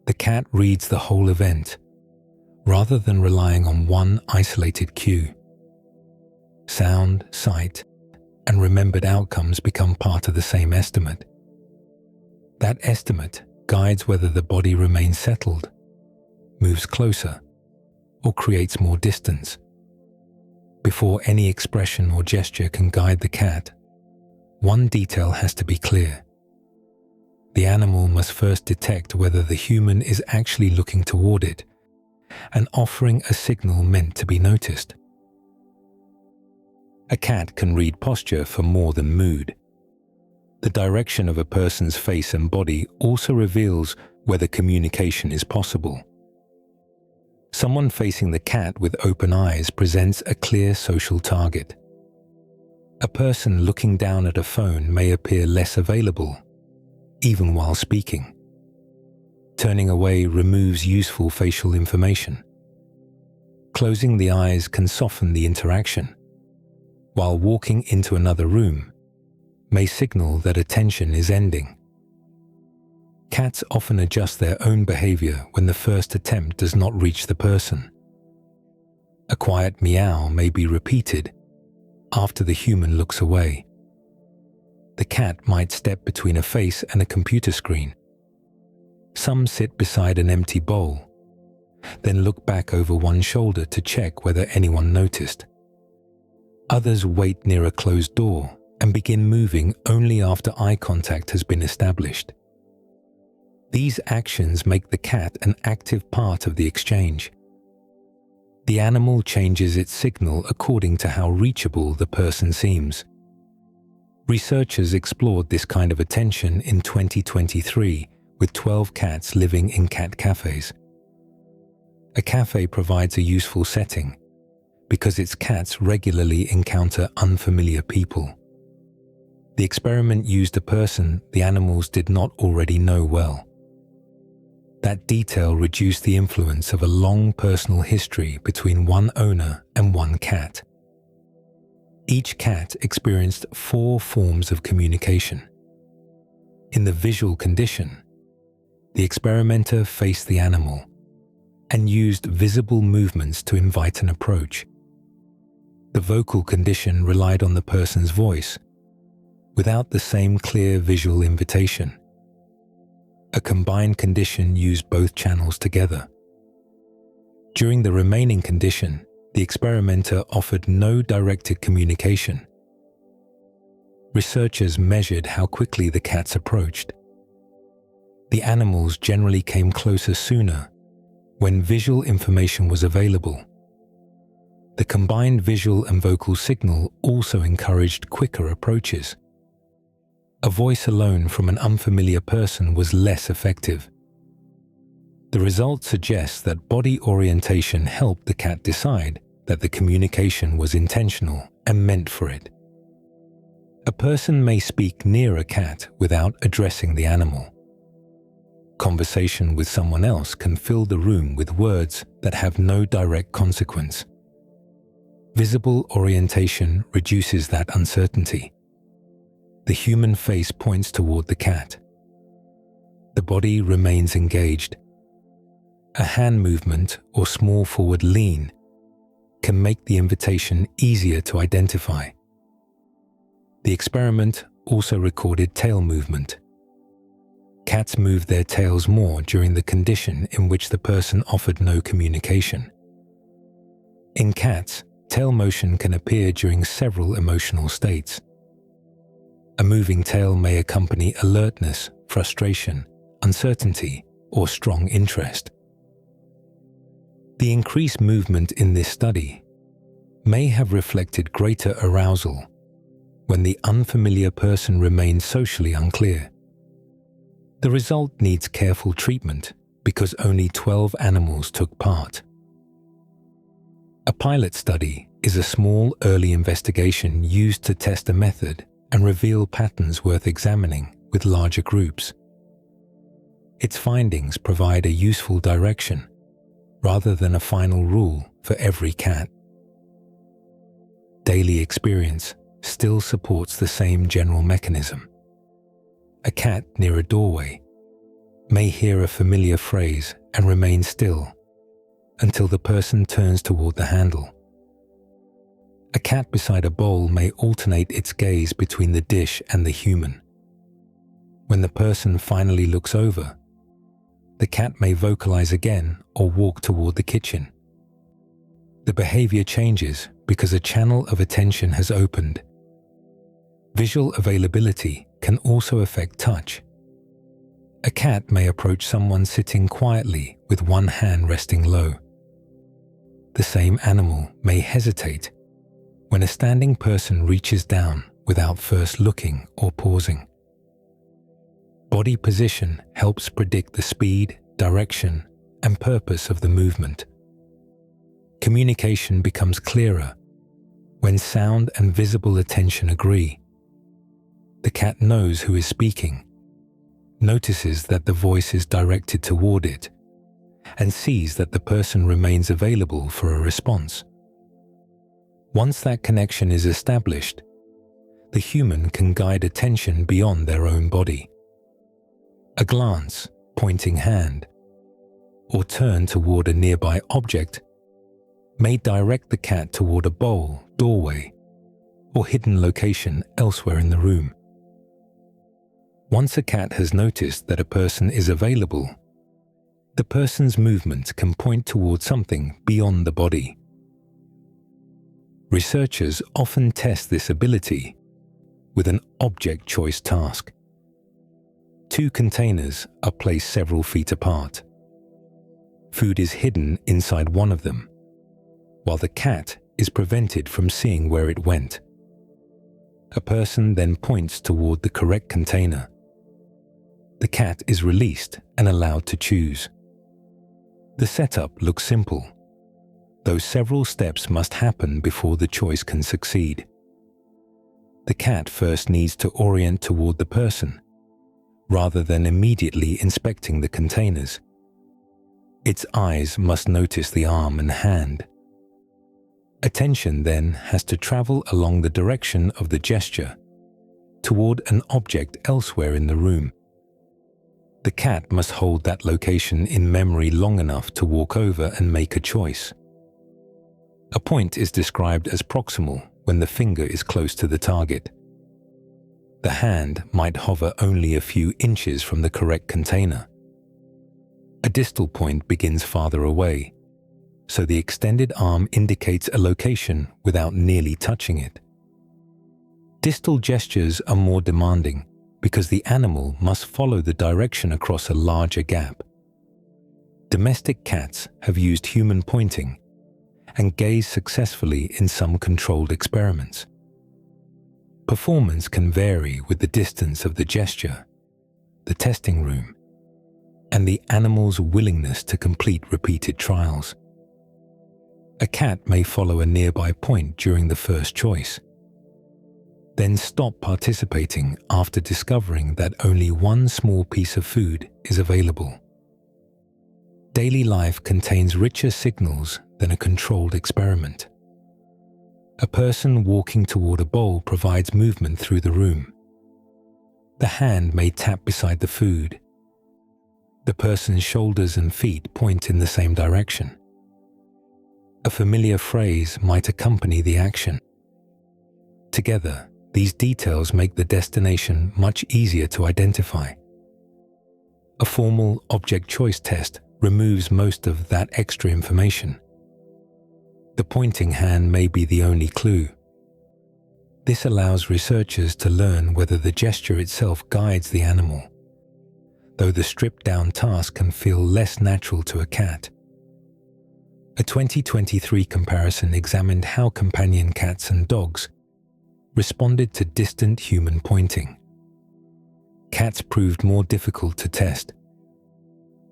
The cat reads the whole event, rather than relying on one isolated cue. Sound, sight, and remembered outcomes become part of the same estimate. That estimate guides whether the body remains settled, moves closer, or creates more distance. Before any expression or gesture can guide the cat, one detail has to be clear. The animal must first detect whether the human is actually looking toward it and offering a signal meant to be noticed. A cat can read posture for more than mood. The direction of a person's face and body also reveals whether communication is possible. Someone facing the cat with open eyes presents a clear social target. A person looking down at a phone may appear less available, even while speaking. Turning away removes useful facial information. Closing the eyes can soften the interaction, while walking into another room may signal that attention is ending. Cats often adjust their own behavior when the first attempt does not reach the person. A quiet meow may be repeated after the human looks away. The cat might step between a face and a computer screen. Some sit beside an empty bowl, then look back over one shoulder to check whether anyone noticed. Others wait near a closed door and begin moving only after eye contact has been established. These actions make the cat an active part of the exchange. The animal changes its signal according to how reachable the person seems. Researchers explored this kind of attention in 2023 with 12 cats living in cat cafes. A cafe provides a useful setting because its cats regularly encounter unfamiliar people. The experiment used a person the animals did not already know well. That detail reduced the influence of a long personal history between one owner and one cat. Each cat experienced 4 forms of communication. In the visual condition, the experimenter faced the animal and used visible movements to invite an approach. The vocal condition relied on the person's voice, without the same clear visual invitation. A combined condition used both channels together. During the remaining condition, the experimenter offered no directed communication. Researchers measured how quickly the cats approached. The animals generally came closer sooner when visual information was available. The combined visual and vocal signal also encouraged quicker approaches. A voice alone from an unfamiliar person was less effective. The results suggest that body orientation helped the cat decide that the communication was intentional and meant for it. A person may speak near a cat without addressing the animal. Conversation with someone else can fill the room with words that have no direct consequence. Visible orientation reduces that uncertainty. The human face points toward the cat. The body remains engaged. A hand movement or small forward lean can make the invitation easier to identify. The experiment also recorded tail movement. Cats moved their tails more during the condition in which the person offered no communication. In cats, tail motion can appear during several emotional states. A moving tail may accompany alertness, frustration, uncertainty, or strong interest. The increased movement in this study may have reflected greater arousal when the unfamiliar person remained socially unclear. The result needs careful treatment because only 12 animals took part. A pilot study is a small early investigation used to test a method and reveal patterns worth examining with larger groups. Its findings provide a useful direction rather than a final rule for every cat. Daily experience still supports the same general mechanism. A cat near a doorway may hear a familiar phrase and remain still until the person turns toward the handle. A cat beside a bowl may alternate its gaze between the dish and the human. When the person finally looks over, the cat may vocalize again or walk toward the kitchen. The behavior changes because a channel of attention has opened. Visual availability can also affect touch. A cat may approach someone sitting quietly with one hand resting low. The same animal may hesitate when a standing person reaches down without first looking or pausing. Body position helps predict the speed, direction, and purpose of the movement. Communication becomes clearer when sound and visible attention agree. The cat knows who is speaking, notices that the voice is directed toward it, and sees that the person remains available for a response. Once that connection is established, the human can guide attention beyond their own body. A glance, pointing hand, or turn toward a nearby object may direct the cat toward a bowl, doorway, or hidden location elsewhere in the room. Once a cat has noticed that a person is available, the person's movement can point toward something beyond the body. Researchers often test this ability with an object choice task. 2 containers are placed several feet apart. Food is hidden inside one of them, while the cat is prevented from seeing where it went. A person then points toward the correct container. The cat is released and allowed to choose. The setup looks simple, though several steps must happen before the choice can succeed. The cat first needs to orient toward the person, rather than immediately inspecting the containers. Its eyes must notice the arm and hand. Attention then has to travel along the direction of the gesture, toward an object elsewhere in the room. The cat must hold that location in memory long enough to walk over and make a choice. A point is described as proximal when the finger is close to the target. The hand might hover only a few inches from the correct container. A distal point begins farther away, so the extended arm indicates a location without nearly touching it. Distal gestures are more demanding because the animal must follow the direction across a larger gap. Domestic cats have used human pointing and gazed successfully in some controlled experiments. Performance can vary with the distance of the gesture, the testing room, and the animal's willingness to complete repeated trials. A cat may follow a nearby point during the first choice, then stop participating after discovering that only one small piece of food is available. Daily life contains richer signals than a controlled experiment. A person walking toward a bowl provides movement through the room. The hand may tap beside the food. The person's shoulders and feet point in the same direction. A familiar phrase might accompany the action. Together, these details make the destination much easier to identify. A formal object choice test removes most of that extra information. The pointing hand may be the only clue. This allows researchers to learn whether the gesture itself guides the animal, though the stripped-down task can feel less natural to a cat. A 2023 comparison examined how companion cats and dogs responded to distant human pointing. Cats proved more difficult to test.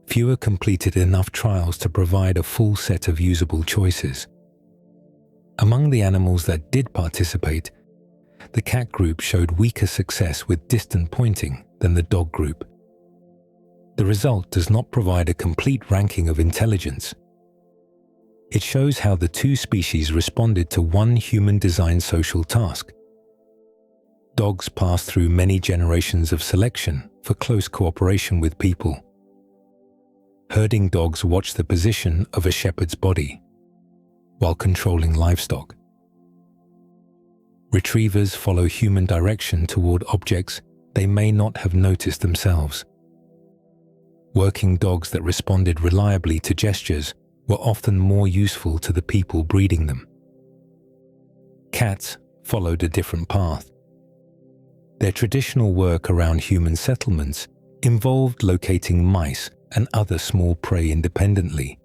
Fewer completed enough trials to provide a full set of usable choices. Among the animals that did participate, the cat group showed weaker success with distant pointing than the dog group. The result does not provide a complete ranking of intelligence. It shows how the two species responded to one human-designed social task. Dogs passed through many generations of selection for close cooperation with people. Herding dogs watch the position of a shepherd's body while controlling livestock. Retrievers follow human direction toward objects they may not have noticed themselves. Working dogs that responded reliably to gestures were often more useful to the people breeding them. Cats followed a different path. Their traditional work around human settlements involved locating mice and other small prey independently.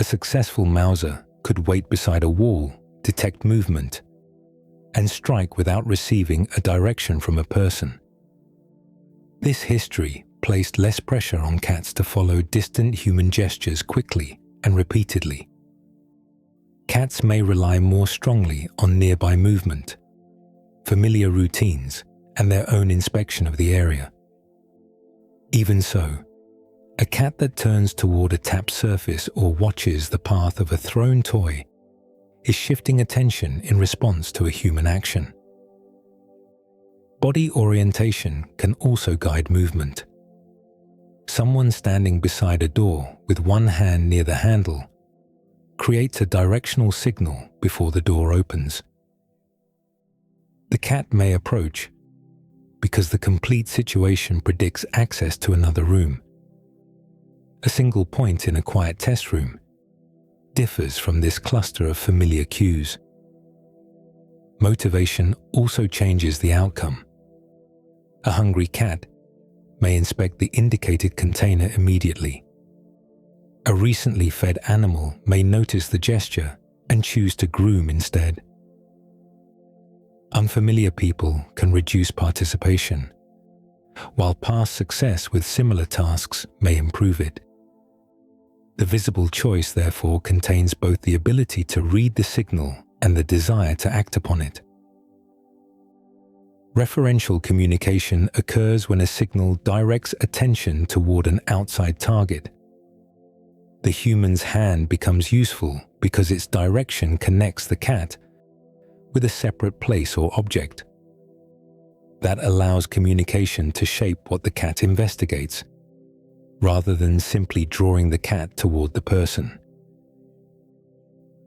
A successful mouser could wait beside a wall, detect movement, and strike without receiving a direction from a person. This history placed less pressure on cats to follow distant human gestures quickly and repeatedly. Cats may rely more strongly on nearby movement, familiar routines, and their own inspection of the area. Even so, a cat that turns toward a tapped surface or watches the path of a thrown toy is shifting attention in response to a human action. Body orientation can also guide movement. Someone standing beside a door with one hand near the handle creates a directional signal before the door opens. The cat may approach because the complete situation predicts access to another room. A single point in a quiet test room differs from this cluster of familiar cues. Motivation also changes the outcome. A hungry cat may inspect the indicated container immediately. A recently fed animal may notice the gesture and choose to groom instead. Unfamiliar people can reduce participation, while past success with similar tasks may improve it. The visible choice, therefore, contains both the ability to read the signal and the desire to act upon it. Referential communication occurs when a signal directs attention toward an outside target. The human's hand becomes useful because its direction connects the cat with a separate place or object. That allows communication to shape what the cat investigates, rather than simply drawing the cat toward the person.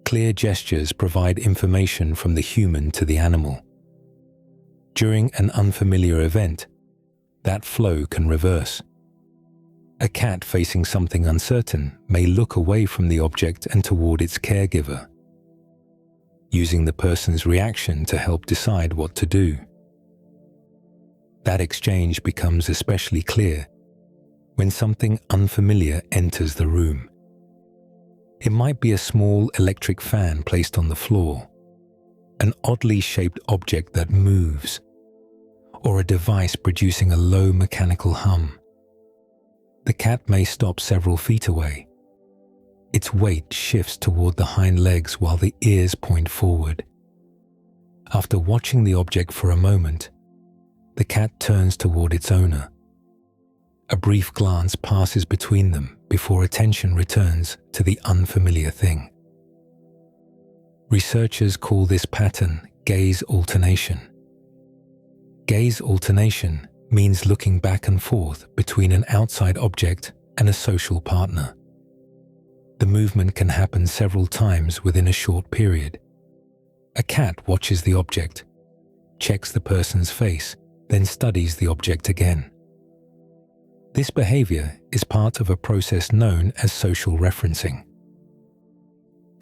Clear gestures provide information from the human to the animal. During an unfamiliar event, that flow can reverse. A cat facing something uncertain may look away from the object and toward its caregiver, using the person's reaction to help decide what to do. That exchange becomes especially clear when something unfamiliar enters the room. It might be a small electric fan placed on the floor, an oddly shaped object that moves, or a device producing a low mechanical hum. The cat may stop several feet away. Its weight shifts toward the hind legs while the ears point forward. After watching the object for a moment, the cat turns toward its owner. A brief glance passes between them before attention returns to the unfamiliar thing. Researchers call this pattern gaze alternation. Gaze alternation means looking back and forth between an outside object and a social partner. The movement can happen several times within a short period. A cat watches the object, checks the person's face, then studies the object again. This behavior is part of a process known as social referencing.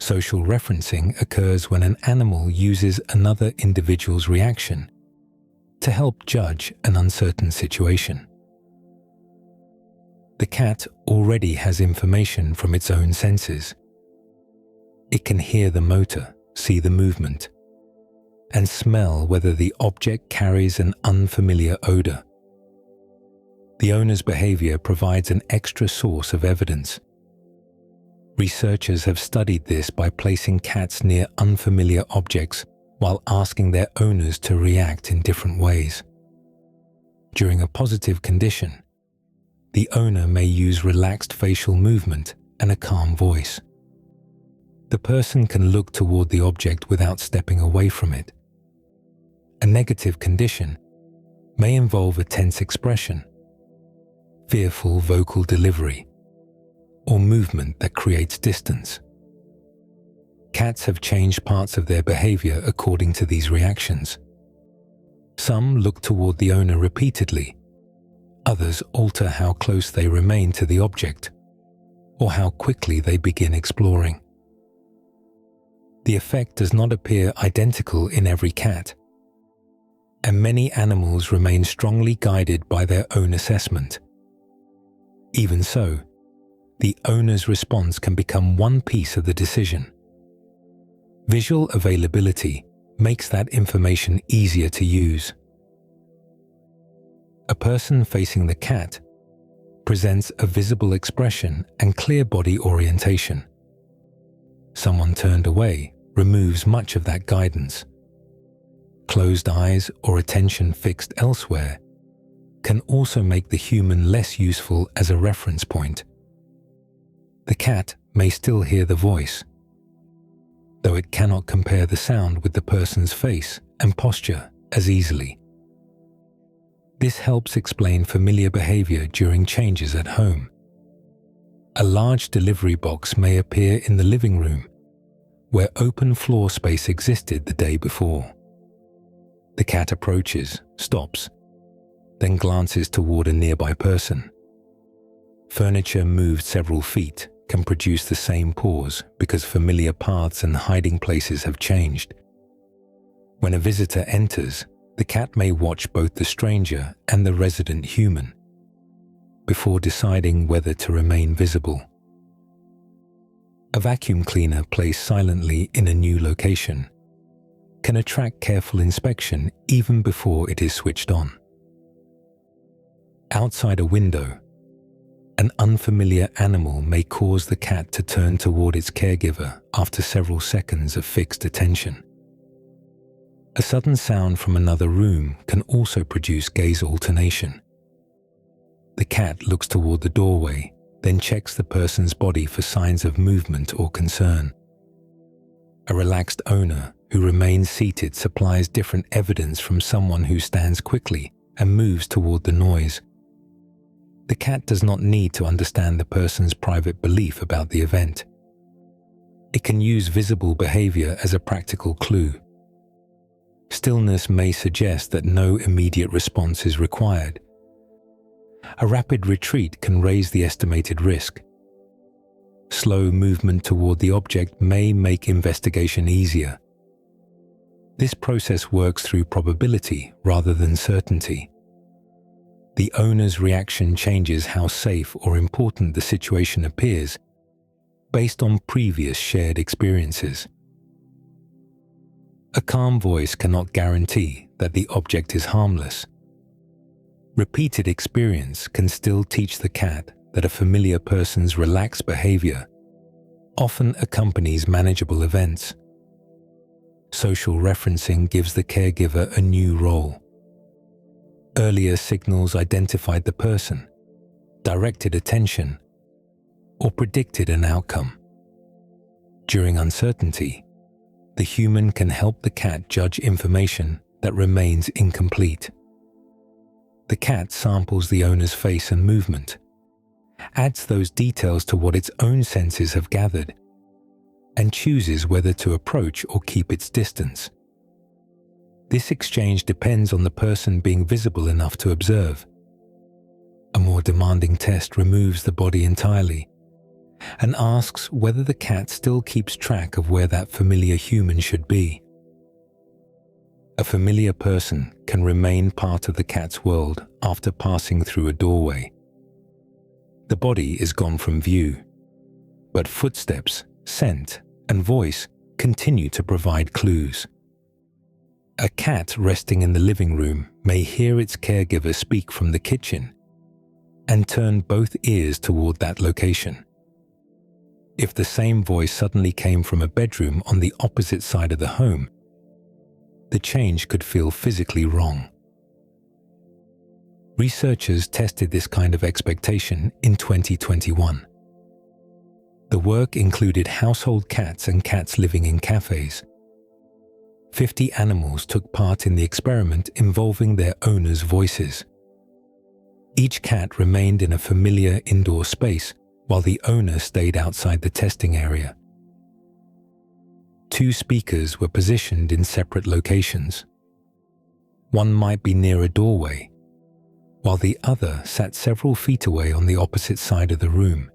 Social referencing occurs when an animal uses another individual's reaction to help judge an uncertain situation. The cat already has information from its own senses. It can hear the motor, see the movement, and smell whether the object carries an unfamiliar odor. The owner's behavior provides an extra source of evidence. Researchers have studied this by placing cats near unfamiliar objects while asking their owners to react in different ways. During a positive condition, the owner may use relaxed facial movement and a calm voice. The person can look toward the object without stepping away from it. A negative condition may involve a tense expression, fearful vocal delivery, or movement that creates distance. Cats have changed parts of their behavior according to these reactions. Some look toward the owner repeatedly. Others alter how close they remain to the object, or how quickly they begin exploring. The effect does not appear identical in every cat, and many animals remain strongly guided by their own assessment. Even so, the owner's response can become one piece of the decision. Visual availability makes that information easier to use. A person facing the cat presents a visible expression and clear body orientation. Someone turned away removes much of that guidance. Closed eyes or attention fixed elsewhere can also make the human less useful as a reference point. The cat may still hear the voice, though it cannot compare the sound with the person's face and posture as easily. This helps explain familiar behavior during changes at home. A large delivery box may appear in the living room, where open floor space existed the day before. The cat approaches, stops, then glances toward a nearby person. Furniture moved several feet can produce the same pause because familiar paths and hiding places have changed. When a visitor enters, the cat may watch both the stranger and the resident human before deciding whether to remain visible. A vacuum cleaner placed silently in a new location can attract careful inspection even before it is switched on. Outside a window, an unfamiliar animal may cause the cat to turn toward its caregiver after several seconds of fixed attention. A sudden sound from another room can also produce gaze alternation. The cat looks toward the doorway, then checks the person's body for signs of movement or concern. A relaxed owner who remains seated supplies different evidence from someone who stands quickly and moves toward the noise. The cat does not need to understand the person's private belief about the event. It can use visible behavior as a practical clue. Stillness may suggest that no immediate response is required. A rapid retreat can raise the estimated risk. Slow movement toward the object may make investigation easier. This process works through probability rather than certainty. The owner's reaction changes how safe or important the situation appears based on previous shared experiences. A calm voice cannot guarantee that the object is harmless. Repeated experience can still teach the cat that a familiar person's relaxed behavior often accompanies manageable events. Social referencing gives the caregiver a new role. Earlier signals identified the person, directed attention, or predicted an outcome. During uncertainty, the human can help the cat judge information that remains incomplete. The cat samples the owner's face and movement, adds those details to what its own senses have gathered, and chooses whether to approach or keep its distance. This exchange depends on the person being visible enough to observe. A more demanding test removes the body entirely and asks whether the cat still keeps track of where that familiar human should be. A familiar person can remain part of the cat's world after passing through a doorway. The body is gone from view, but footsteps, scent, and voice continue to provide clues. A cat resting in the living room may hear its caregiver speak from the kitchen and turn both ears toward that location. If the same voice suddenly came from a bedroom on the opposite side of the home, the change could feel physically wrong. Researchers tested this kind of expectation in 2021. The work included household cats and cats living in cafes. 50 animals took part in the experiment involving their owners' voices. Each cat remained in a familiar indoor space while the owner stayed outside the testing area. 2 speakers were positioned in separate locations. One might be near a doorway, while the other sat several feet away on the opposite side of the room.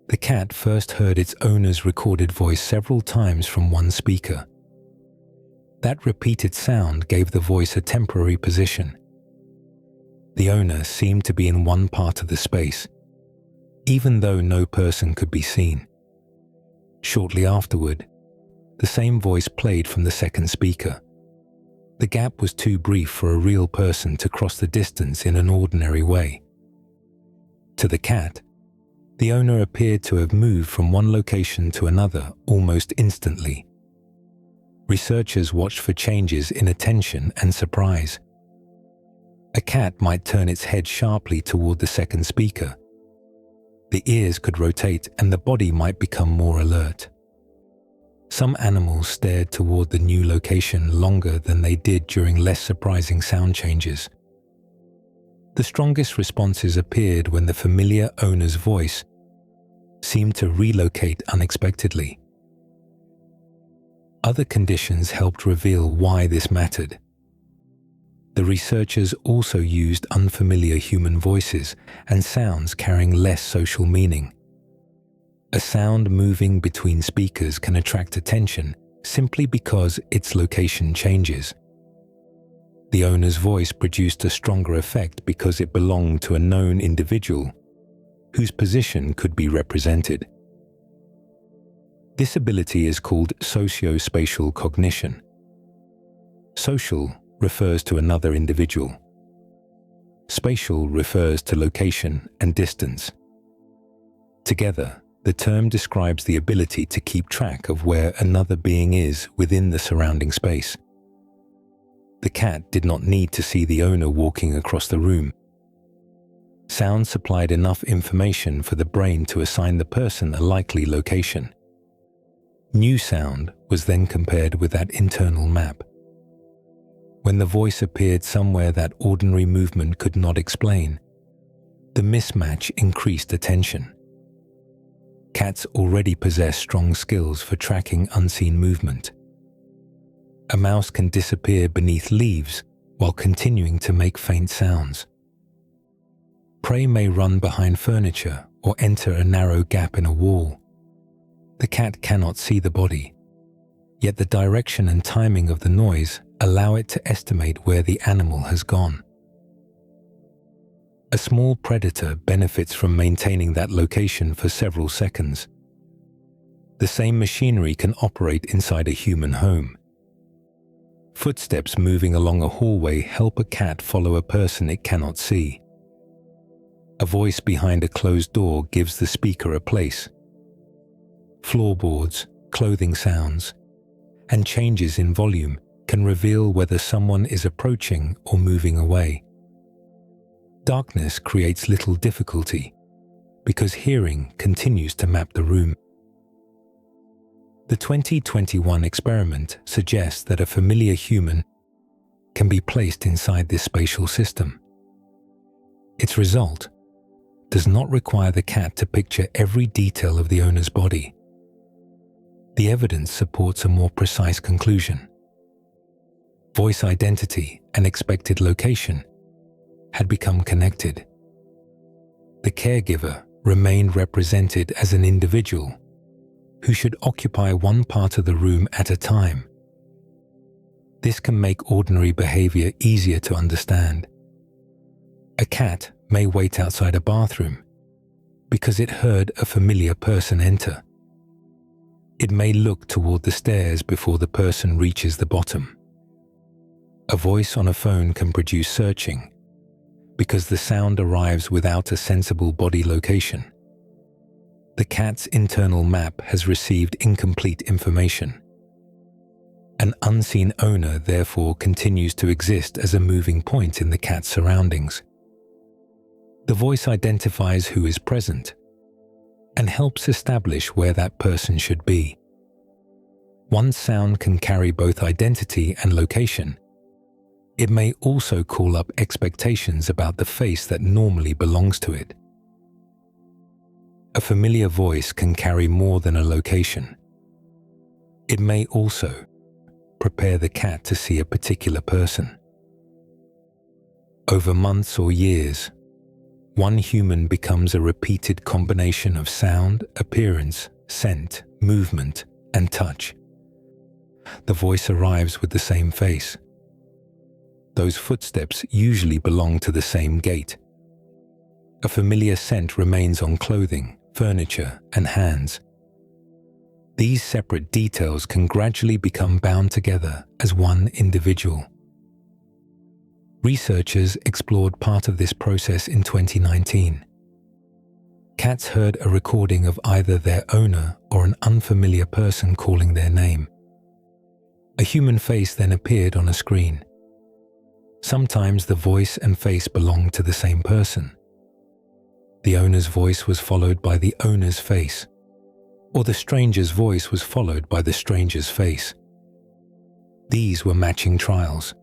The cat first heard its owner's recorded voice several times from one speaker. That repeated sound gave the voice a temporary position. The owner seemed to be in one part of the space, even though no person could be seen. Shortly afterward, the same voice played from the second speaker. The gap was too brief for a real person to cross the distance in an ordinary way. To the cat, the owner appeared to have moved from one location to another almost instantly. Researchers watched for changes in attention and surprise. A cat might turn its head sharply toward the second speaker. The ears could rotate and the body might become more alert. Some animals stared toward the new location longer than they did during less surprising sound changes. The strongest responses appeared when the familiar owner's voice seemed to relocate unexpectedly. Other conditions helped reveal why this mattered. The researchers also used unfamiliar human voices and sounds carrying less social meaning. A sound moving between speakers can attract attention simply because its location changes. The owner's voice produced a stronger effect because it belonged to a known individual whose position could be represented. This ability is called socio-spatial cognition. Social refers to another individual. Spatial refers to location and distance. Together, the term describes the ability to keep track of where another being is within the surrounding space. The cat did not need to see the owner walking across the room. Sound supplied enough information for the brain to assign the person a likely location. New sound was then compared with that internal map. When the voice appeared somewhere that ordinary movement could not explain, the mismatch increased attention. Cats already possess strong skills for tracking unseen movement. A mouse can disappear beneath leaves while continuing to make faint sounds. Prey may run behind furniture or enter a narrow gap in a wall. The cat cannot see the body, yet the direction and timing of the noise allow it to estimate where the animal has gone. A small predator benefits from maintaining that location for several seconds. The same machinery can operate inside a human home. Footsteps moving along a hallway help a cat follow a person it cannot see. A voice behind a closed door gives the speaker a place. Floorboards, clothing sounds, and changes in volume can reveal whether someone is approaching or moving away. Darkness creates little difficulty because hearing continues to map the room. The 2021 experiment suggests that a familiar human can be placed inside this spatial system. Its result does not require the cat to picture every detail of the owner's body. The evidence supports a more precise conclusion. Voice identity and expected location had become connected. The caregiver remain represented as an individual who should occupy one part of the room at a time. This can make ordinary behavior easier to understand. A cat may wait outside a bathroom because it heard a familiar person enter. It may look toward the stairs before the person reaches the bottom. A voice on a phone can produce searching because the sound arrives without a sensible body location. The cat's internal map has received incomplete information. An unseen owner therefore continues to exist as a moving point in the cat's surroundings. The voice identifies who is present and helps establish where that person should be. One sound can carry both identity and location. It may also call up expectations about the face that normally belongs to it. A familiar voice can carry more than a location. It may also prepare the cat to see a particular person. Over months or years, one human becomes a repeated combination of sound, appearance, scent, movement, and touch. The voice arrives with the same face. Those footsteps usually belong to the same gait. A familiar scent remains on clothing, furniture, and hands. These separate details can gradually become bound together as one individual. Researchers explored part of this process in 2019. Cats heard a recording of either their owner or an unfamiliar person calling their name. A human face then appeared on a screen. Sometimes the voice and face belonged to the same person. The owner's voice was followed by the owner's face, or the stranger's voice was followed by the stranger's face. These were matching trials.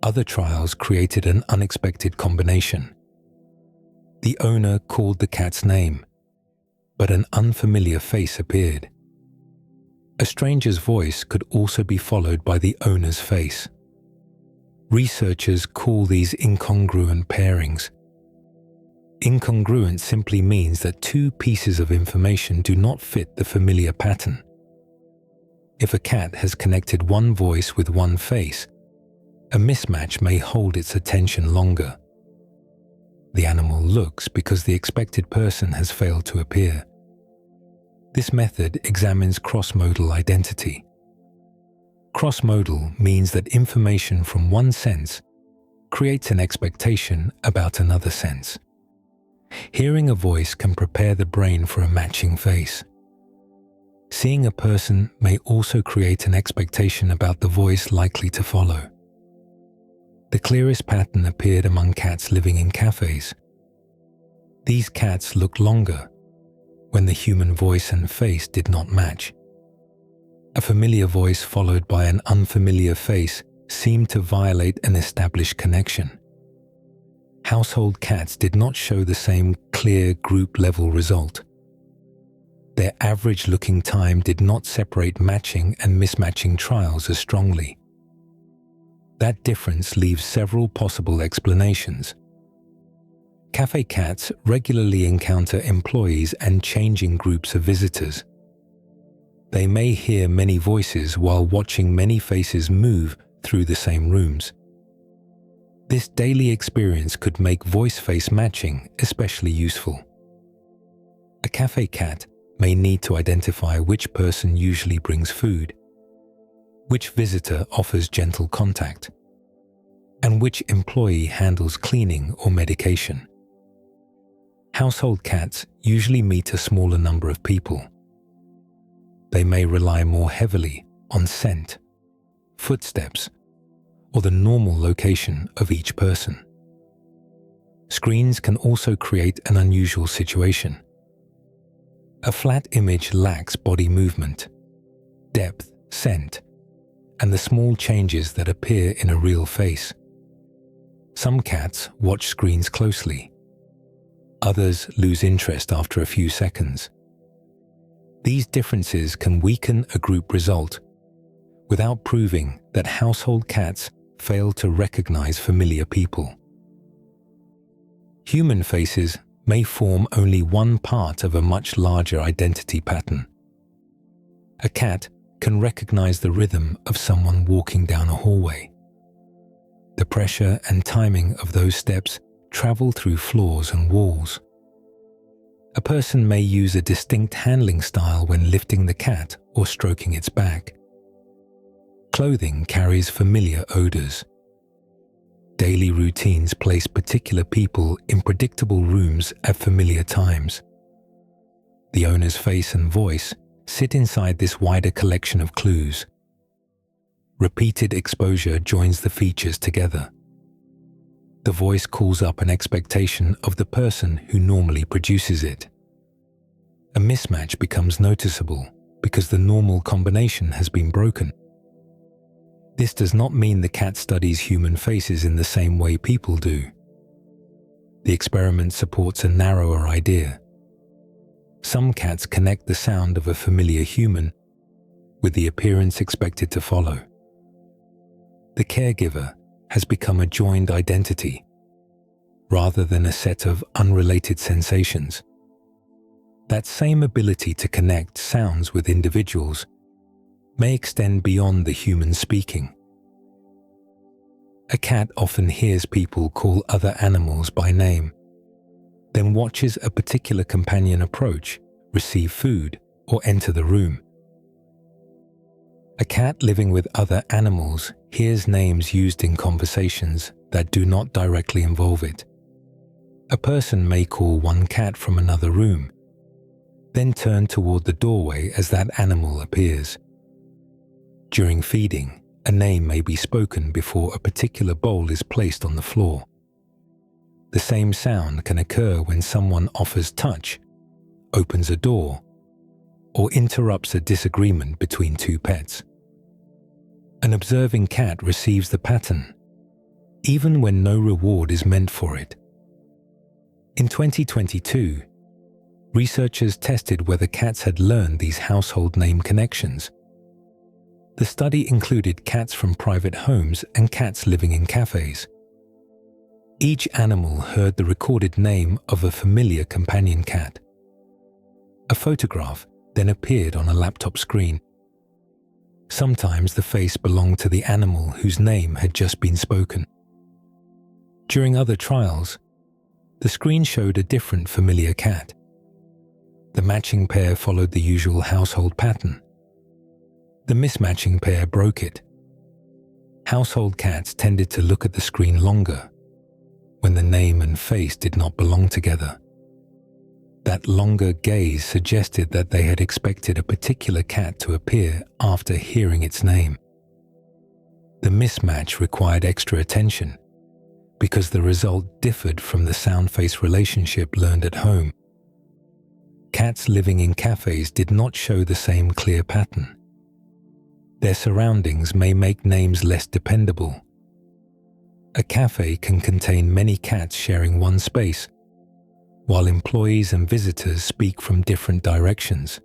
Other trials created an unexpected combination. The owner called the cat's name, but an unfamiliar face appeared. A stranger's voice could also be followed by the owner's face. Researchers call these incongruent pairings. Incongruent simply means that two pieces of information do not fit the familiar pattern. If a cat has connected one voice with one face, a mismatch may hold its attention longer. The animal looks because the expected person has failed to appear. This method examines cross-modal identity. Cross-modal means that information from one sense creates an expectation about another sense. Hearing a voice can prepare the brain for a matching face. Seeing a person may also create an expectation about the voice likely to follow. The clearest pattern appeared among cats living in cafes. These cats looked longer when the human voice and face did not match. A familiar voice followed by an unfamiliar face seemed to violate an established connection. Household cats did not show the same clear group-level result. Their average-looking time did not separate matching and mismatching trials as strongly. That difference leaves several possible explanations. Cafe cats regularly encounter employees and changing groups of visitors. They may hear many voices while watching many faces move through the same rooms. This daily experience could make voice-face matching especially useful. A cafe cat may need to identify which person usually brings food, which visitor offers gentle contact, and which employee handles cleaning or medication. Household cats usually meet a smaller number of people. They may rely more heavily on scent, footsteps, or the normal location of each person. Screens can also create an unusual situation. A flat image lacks body movement, depth, scent, and the small changes that appear in a real face. Some cats watch screens closely. Others lose interest after a few seconds. These differences can weaken a group result without proving that household cats fail to recognize familiar people. Human faces may form only one part of a much larger identity pattern. A cat can recognize the rhythm of someone walking down a hallway. The pressure and timing of those steps travel through floors and walls. A person may use a distinct handling style when lifting the cat or stroking its back. Clothing carries familiar odors. Daily routines place particular people in predictable rooms at familiar times. The owner's face and voice sit inside this wider collection of clues. Repeated exposure joins the features together. The voice calls up an expectation of the person who normally produces it. A mismatch becomes noticeable because the normal combination has been broken. This does not mean the cat studies human faces in the same way people do. The experiment supports a narrower idea. Some cats connect the sound of a familiar human with the appearance expected to follow. The caregiver has become a joined identity, rather than a set of unrelated sensations. That same ability to connect sounds with individuals may extend beyond the human speaking. A cat often hears people call other animals by name, then watches a particular companion approach, receive food, or enter the room. A cat living with other animals hears names used in conversations that do not directly involve it. A person may call one cat from another room, then turn toward the doorway as that animal appears. During feeding, a name may be spoken before a particular bowl is placed on the floor. The same sound can occur when someone offers touch, opens a door, or interrupts a disagreement between two pets. An observing cat receives the pattern, even when no reward is meant for it. In 2022, researchers tested whether cats had learned these household name connections. The study included cats from private homes and cats living in cafes. Each animal heard the recorded name of a familiar companion cat. A photograph then appeared on a laptop screen. Sometimes the face belonged to the animal whose name had just been spoken. During other trials, the screen showed a different familiar cat. The matching pair followed the usual household pattern. The mismatching pair broke it. Household cats tended to look at the screen longer when the name and face did not belong together. That longer gaze suggested that they had expected a particular cat to appear after hearing its name. The mismatch required extra attention because the result differed from the sound-face relationship learned at home. Cats living in cafes did not show the same clear pattern. Their surroundings may make names less dependable. A cafe can contain many cats sharing one space, while employees and visitors speak from different directions.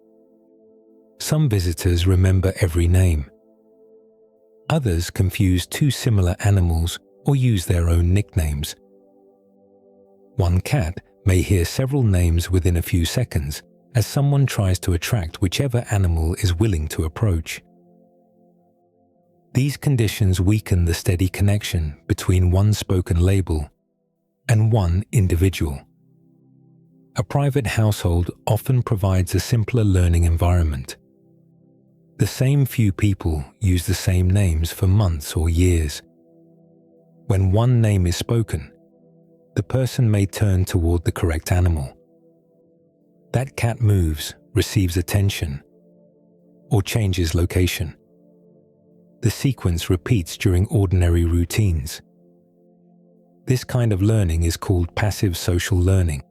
Some visitors remember every name. Others confuse two similar animals or use their own nicknames. One cat may hear several names within a few seconds as someone tries to attract whichever animal is willing to approach. These conditions weaken the steady connection between one spoken label and one individual. A private household often provides a simpler learning environment. The same few people use the same names for months or years. When one name is spoken, the person may turn toward the correct animal. That cat moves, receives attention, or changes location. The sequence repeats during ordinary routines. This kind of learning is called passive social learning.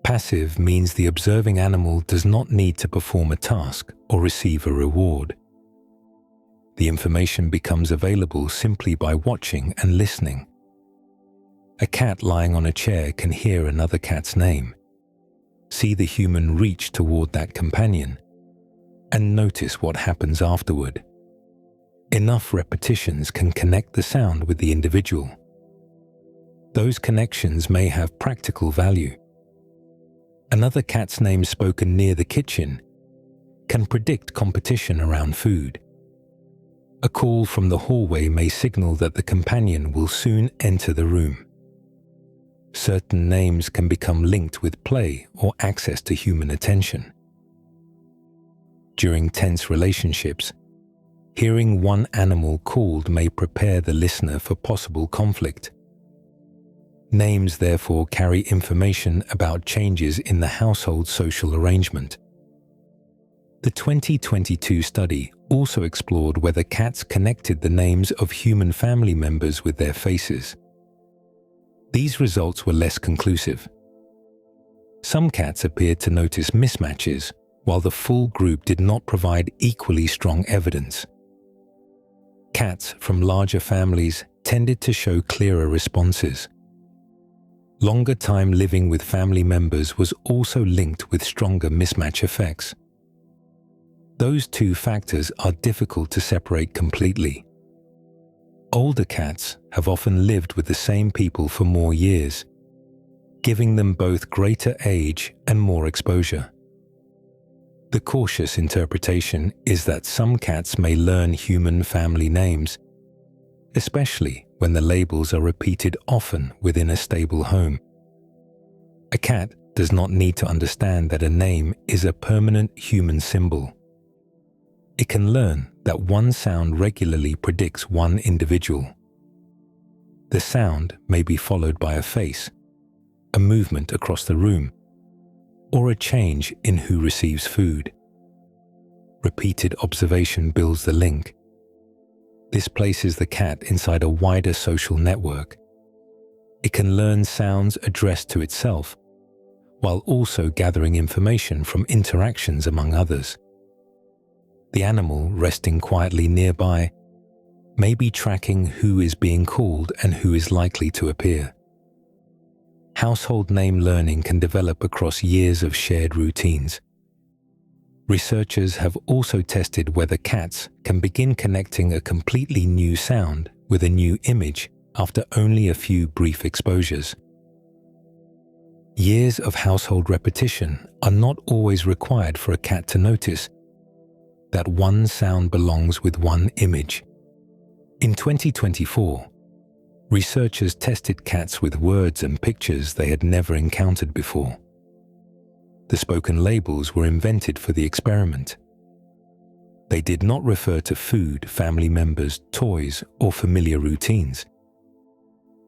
Passive means the observing animal does not need to perform a task or receive a reward. The information becomes available simply by watching and listening. A cat lying on a chair can hear another cat's name, see the human reach toward that companion, and notice what happens afterward. Enough repetitions can connect the sound with the individual. those connections may have practical value. Another cat's name spoken near the kitchen can predict competition around food. A call from the hallway may signal that the companion will soon enter the room. Certain names can become linked with play or access to human attention. During tense relationships, hearing one animal called may prepare the listener for possible conflict. Names therefore carry information about changes in the household social arrangement. The 2022 study also explored whether cats connected the names of human family members with their faces. These results were less conclusive. Some cats appeared to notice mismatches, while the full group did not provide equally strong evidence. Cats from larger families tended to show clearer responses. Longer time living with family members was also linked with stronger mismatch effects. Those two factors are difficult to separate completely. Older cats have often lived with the same people for more years, giving them both greater age and more exposure. The cautious interpretation is that some cats may learn human family names, especially when the labels are repeated often within a stable home. A cat does not need to understand that a name is a permanent human symbol. It can learn that one sound regularly predicts one individual. The sound may be followed by a face, a movement across the room, or a change in who receives food. Repeated observation builds the link. This places the cat inside a wider social network. It can learn sounds addressed to itself, while also gathering information from interactions among others. The animal resting quietly nearby may be tracking who is being called and who is likely to appear. Household name learning can develop across years of shared routines. Researchers have also tested whether cats can begin connecting a completely new sound with a new image after only a few brief exposures. Years of household repetition are not always required for a cat to notice that one sound belongs with one image. In 2024, researchers tested cats with words and pictures they had never encountered before. The spoken labels were invented for the experiment. They did not refer to food, family members, toys, or familiar routines.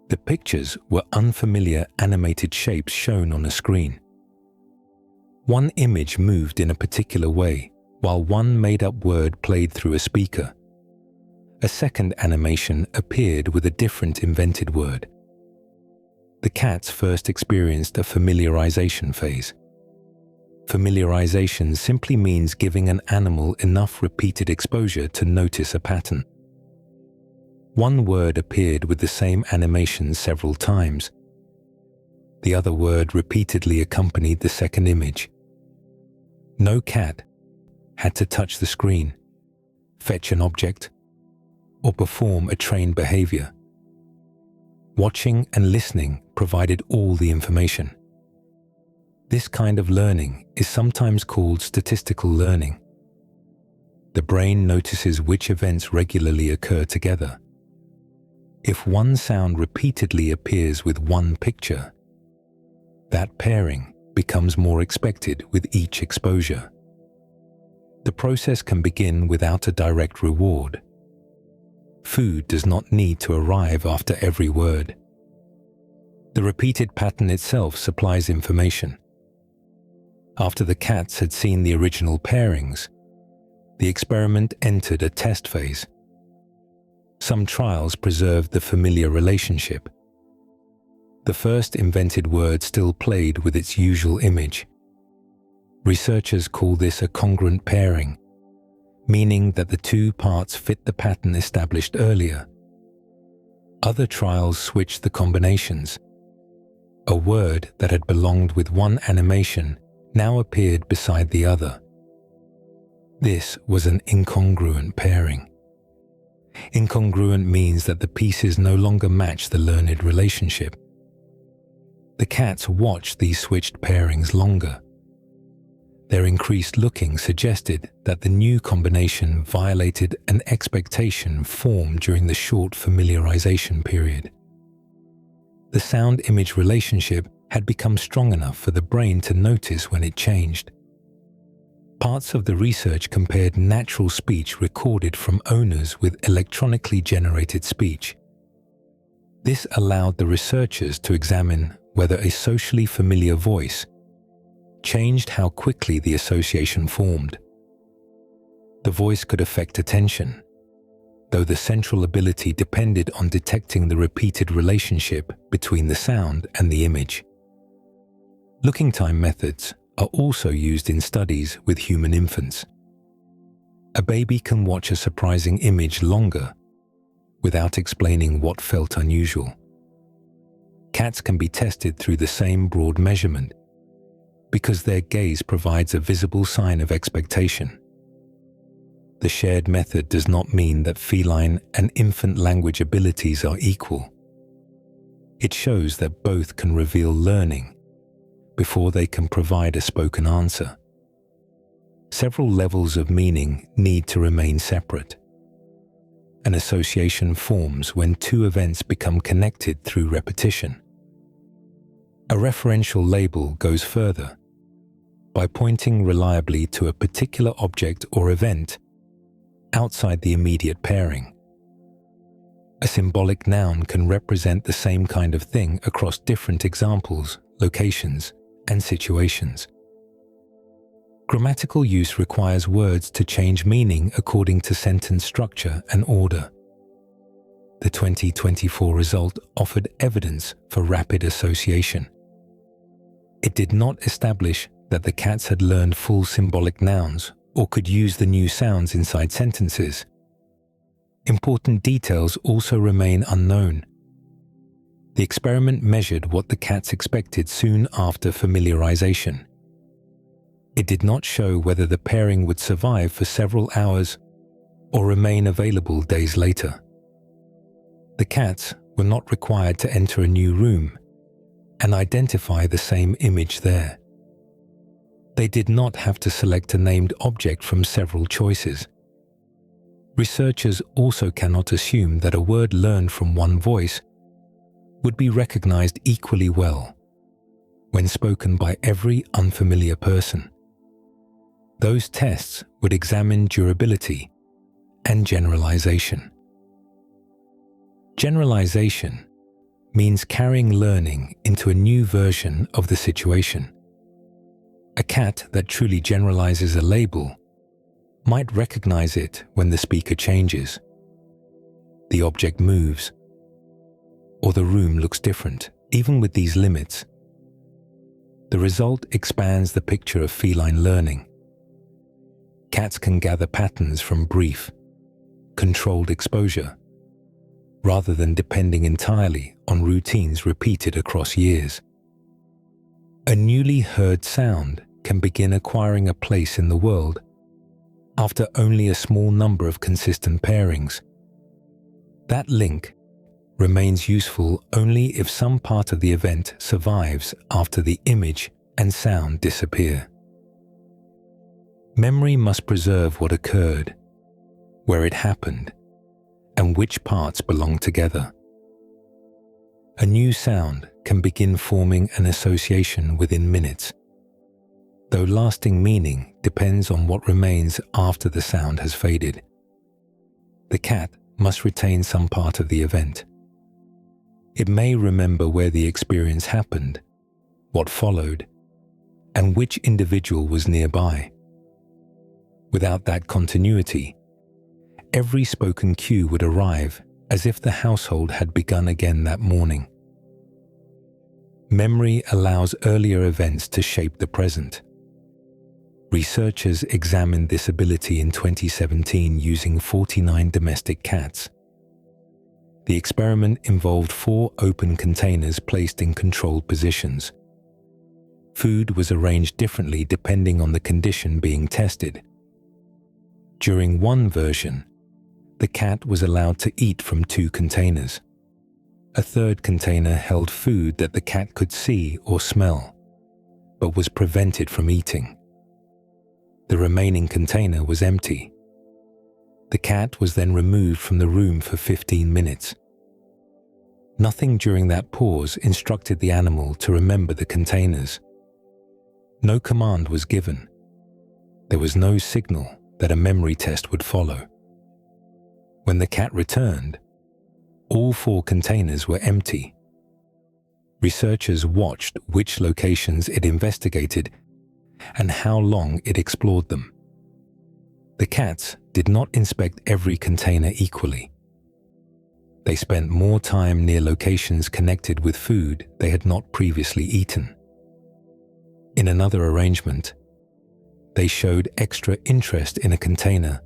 The pictures were unfamiliar animated shapes shown on a screen. One image moved in a particular way, while one made-up word played through a speaker. A second animation appeared with a different invented word. The cats first experienced a familiarization phase. Familiarization simply means giving an animal enough repeated exposure to notice a pattern. One word appeared with the same animation several times. The other word repeatedly accompanied the second image. No cat had to touch the screen, fetch an object, or perform a trained behavior. Watching and listening provided all the information. This kind of learning is sometimes called statistical learning. The brain notices which events regularly occur together. If one sound repeatedly appears with one picture, that pairing becomes more expected with each exposure. The process can begin without a direct reward. Food does not need to arrive after every word. The repeated pattern itself supplies information. After the cats had seen the original pairings, the experiment entered a test phase. Some trials preserved the familiar relationship. The first invented word still played with its usual image. Researchers call this a congruent pairing, meaning that the two parts fit the pattern established earlier. Other trials switched the combinations. A word that had belonged with one animation now appeared beside the other. This was an incongruent pairing. Incongruent means that the pieces no longer match the learned relationship. The cats watched these switched pairings longer. Their increased looking suggested that the new combination violated an expectation formed during the short familiarization period. The sound-image relationship had become strong enough for the brain to notice when it changed. Parts of the research compared natural speech recorded from owners with electronically generated speech. This allowed the researchers to examine whether a socially familiar voice changed how quickly the association formed. The voice could affect attention, though the central ability depended on detecting the repeated relationship between the sound and the image. Looking time methods are also used in studies with human infants. A baby can watch a surprising image longer without explaining what felt unusual. Cats can be tested through the same broad measurement because their gaze provides a visible sign of expectation. The shared method does not mean that feline and infant language abilities are equal. It shows that both can reveal learning before they can provide a spoken answer. Several levels of meaning need to remain separate. An association forms when two events become connected through repetition. A referential label goes further. By pointing reliably to a particular object or event outside the immediate pairing. A symbolic noun can represent the same kind of thing across different examples, locations, and situations. Grammatical use requires words to change meaning according to sentence structure and order. The 2024 result offered evidence for rapid association. It did not establish that the cats had learned full symbolic nouns or could use the new sounds inside sentences. Important details also remain unknown. The experiment measured what the cats expected soon after familiarization. It did not show whether the pairing would survive for several hours or remain available days later. The cats were not required to enter a new room and identify the same image there. They did not have to select a named object from several choices. Researchers also cannot assume that a word learned from one voice would be recognized equally well when spoken by every unfamiliar person. Those tests would examine durability and generalization. Generalization means carrying learning into a new version of the situation. A cat that truly generalizes a label might recognize it when the speaker changes, the object moves, or the room looks different, even with these limits. The result expands the picture of feline learning. Cats can gather patterns from brief, controlled exposure, rather than depending entirely on routines repeated across years. A newly heard sound can begin acquiring a place in the world after only a small number of consistent pairings. That link remains useful only if some part of the event survives after the image and sound disappear. Memory must preserve what occurred, where it happened, and which parts belong together. A new sound can begin forming an association within minutes, though lasting meaning depends on what remains after the sound has faded. The cat must retain some part of the event. It may remember where the experience happened, what followed, and which individual was nearby. Without that continuity, every spoken cue would arrive as if the household had begun again that morning. Memory allows earlier events to shape the present. Researchers examined this ability in 2017 using 49 domestic cats. The experiment involved 4 open containers placed in controlled positions. Food was arranged differently depending on the condition being tested. During one version, the cat was allowed to eat from 2 containers. A third container held food that the cat could see or smell, but was prevented from eating. The remaining container was empty. The cat was then removed from the room for 15 minutes. Nothing during that pause instructed the animal to remember the containers. No command was given. There was no signal that a memory test would follow. When the cat returned, all 4 containers were empty. Researchers watched which locations it investigated and how long it explored them. The cats did not inspect every container equally. They spent more time near locations connected with food they had not previously eaten. In another arrangement, they showed extra interest in a container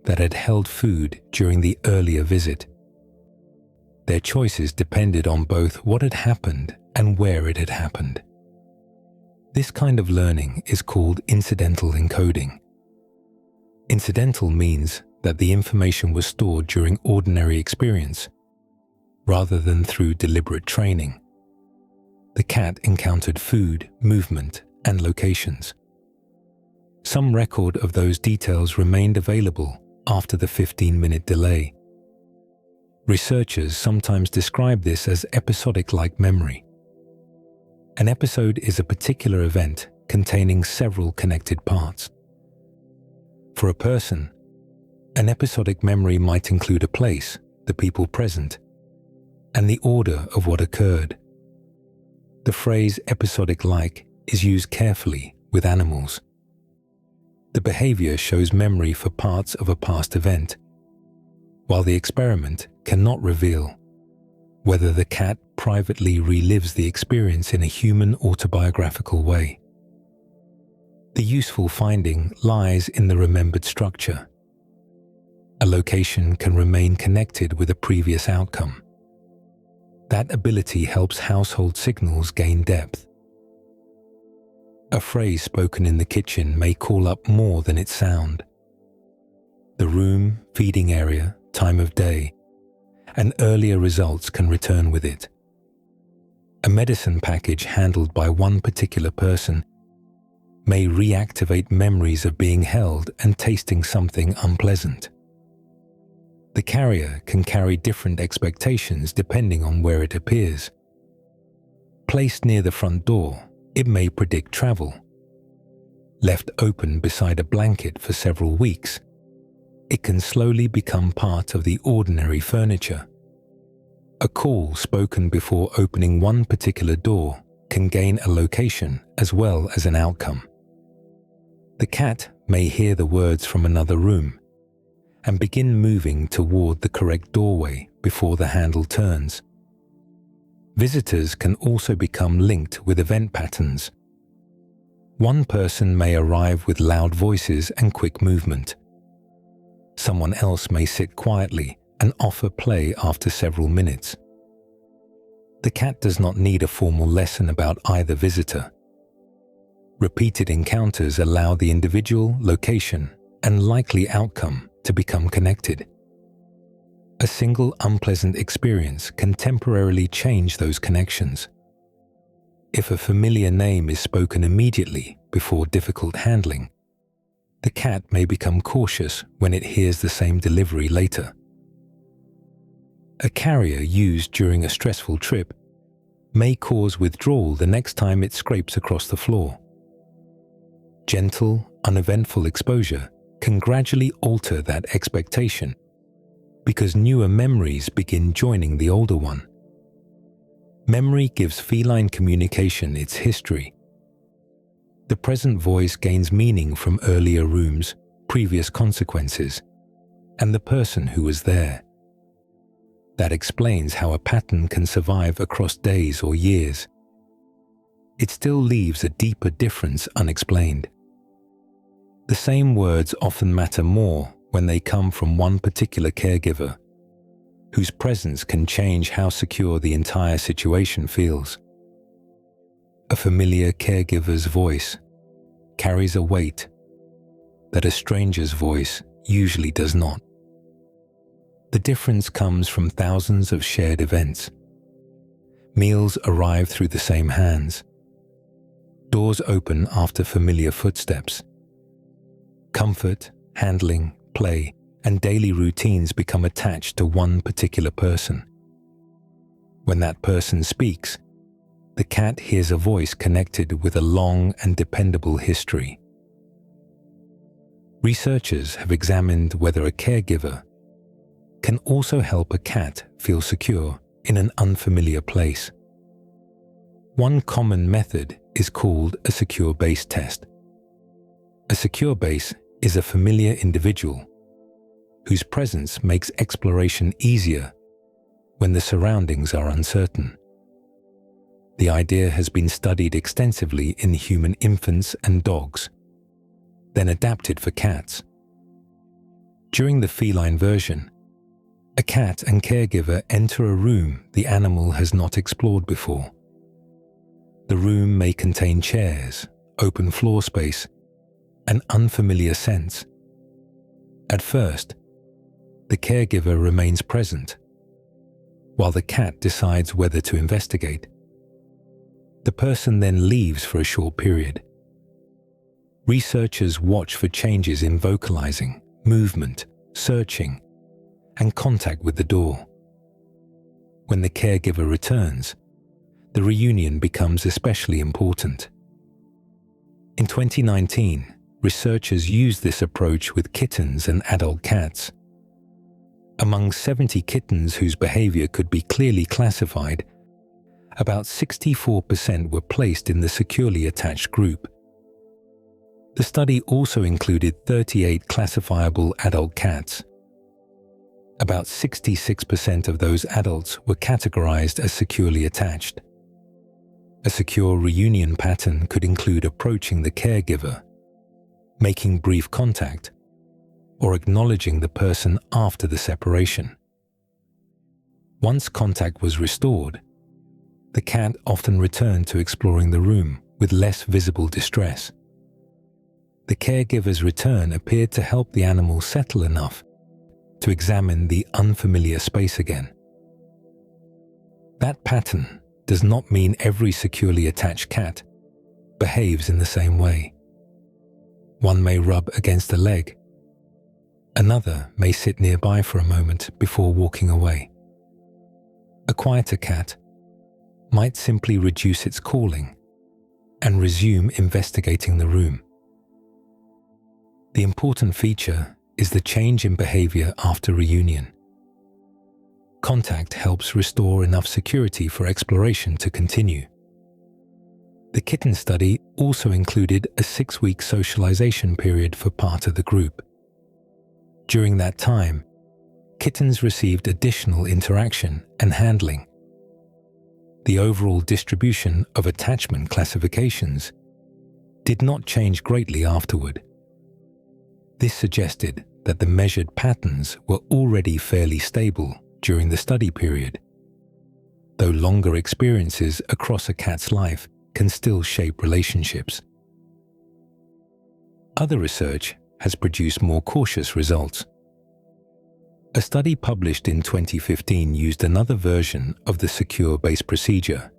that had held food during the earlier visit. Their choices depended on both what had happened and where it had happened. This kind of learning is called incidental encoding. Incidental means that the information was stored during ordinary experience, rather than through deliberate training. The cat encountered food, movement, and locations. Some record of those details remained available after the 15-minute delay. Researchers sometimes describe this as episodic-like memory. An episode is a particular event containing several connected parts. For a person, an episodic memory might include a place, the people present, and the order of what occurred. The phrase episodic-like is used carefully with animals. The behavior shows memory for parts of a past event, while the experiment cannot reveal whether the cat privately relives the experience in a human autobiographical way. The useful finding lies in the remembered structure. A location can remain connected with a previous outcome. That ability helps household signals gain depth. A phrase spoken in the kitchen may call up more than its sound. The room, feeding area, time of day, and earlier results can return with it. A medicine package handled by one particular person may reactivate memories of being held and tasting something unpleasant. The carrier can carry different expectations depending on where it appears. Placed near the front door, it may predict travel. Left open beside a blanket for several weeks, it can slowly become part of the ordinary furniture. A call spoken before opening one particular door can gain a location as well as an outcome. The cat may hear the words from another room and begin moving toward the correct doorway before the handle turns. Visitors can also become linked with event patterns. One person may arrive with loud voices and quick movement. Someone else may sit quietly and offer play after several minutes. The cat does not need a formal lesson about either visitor. Repeated encounters allow the individual, location, and likely outcome to become connected. A single unpleasant experience can temporarily change those connections. If a familiar name is spoken immediately before difficult handling, the cat may become cautious when it hears the same delivery later. A carrier used during a stressful trip may cause withdrawal the next time it scrapes across the floor. Gentle, uneventful exposure can gradually alter that expectation because newer memories begin joining the older one. Memory gives feline communication its history. The present voice gains meaning from earlier rooms, previous consequences, and the person who was there. That explains how a pattern can survive across days or years. It still leaves a deeper difference unexplained. The same words often matter more when they come from one particular caregiver, whose presence can change how secure the entire situation feels. A familiar caregiver's voice carries a weight that a stranger's voice usually does not. The difference comes from thousands of shared events. Meals arrive through the same hands. Doors open after familiar footsteps. Comfort, handling, play, and daily routines become attached to one particular person. When that person speaks, the cat hears a voice connected with a long and dependable history. Researchers have examined whether a caregiver can also help a cat feel secure in an unfamiliar place. One common method is called a secure base test. A secure base is a familiar individual whose presence makes exploration easier when the surroundings are uncertain. The idea has been studied extensively in human infants and dogs, then adapted for cats. During the feline version, a cat and caregiver enter a room the animal has not explored before. The room may contain chairs, open floor space, and unfamiliar scents. At first, the caregiver remains present, while the cat decides whether to investigate. The person then leaves for a short period. Researchers watch for changes in vocalizing, movement, searching, and contact with the door. When the caregiver returns, the reunion becomes especially important. In 2019, researchers used this approach with kittens and adult cats. Among 70 kittens whose behavior could be clearly classified, about 64% were placed in the securely attached group. The study also included 38 classifiable adult cats. About 66% of those adults were categorized as securely attached. A secure reunion pattern could include approaching the caregiver, making brief contact, or acknowledging the person after the separation. Once contact was restored, the cat often returned to exploring the room with less visible distress. The caregiver's return appeared to help the animal settle enough to examine the unfamiliar space again. That pattern does not mean every securely attached cat behaves in the same way. One may rub against a leg. Another may sit nearby for a moment before walking away. A quieter cat might simply reduce its calling and resume investigating the room. The important feature is the change in behavior after reunion. Contact helps restore enough security for exploration to continue. The kitten study also included a 6-week socialization period for part of the group. During that time, kittens received additional interaction and handling. The overall distribution of attachment classifications did not change greatly afterward. This suggested that the measured patterns were already fairly stable during the study period, though longer experiences across a cat's life can still shape relationships. Other research has produced more cautious results. A study published in 2015 used another version of the secure base procedure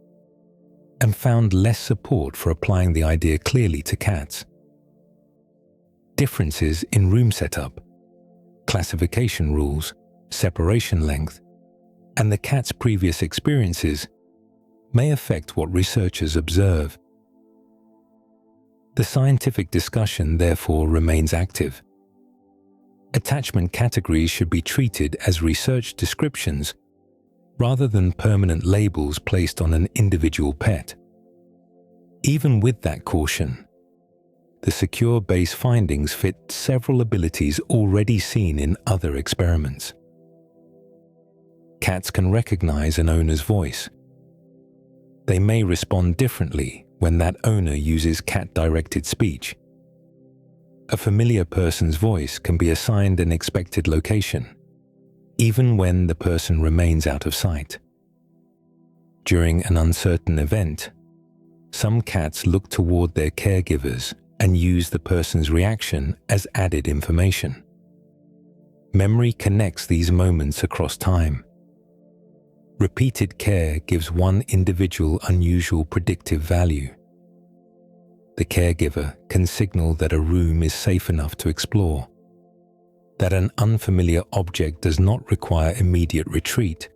and found less support for applying the idea clearly to cats. Differences in room setup, classification rules, separation length, and the cat's previous experiences may affect what researchers observe. The scientific discussion therefore remains active. Attachment categories should be treated as research descriptions rather than permanent labels placed on an individual pet. Even with that caution, the secure base findings fit several abilities already seen in other experiments. Cats can recognize an owner's voice. They may respond differently when that owner uses cat-directed speech. A familiar person's voice can be assigned an expected location, even when the person remains out of sight. During an uncertain event, some cats look toward their caregivers and use the person's reaction as added information. Memory connects these moments across time. Repeated care gives one individual unusual predictive value. The caregiver can signal that a room is safe enough to explore, that an unfamiliar object does not require immediate retreat,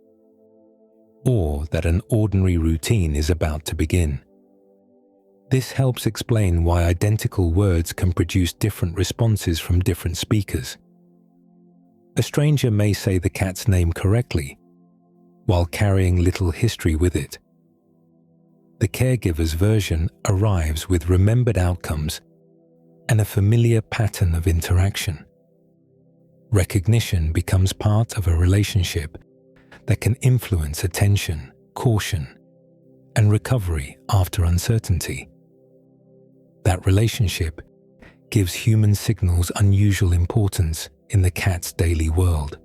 or that an ordinary routine is about to begin. This helps explain why identical words can produce different responses from different speakers. A stranger may say the cat's name correctly, while carrying little history with it. The caregiver's version arrives with remembered outcomes and a familiar pattern of interaction. Recognition becomes part of a relationship that can influence attention, caution, and recovery after uncertainty. That relationship gives human signals unusual importance in the cat's daily world.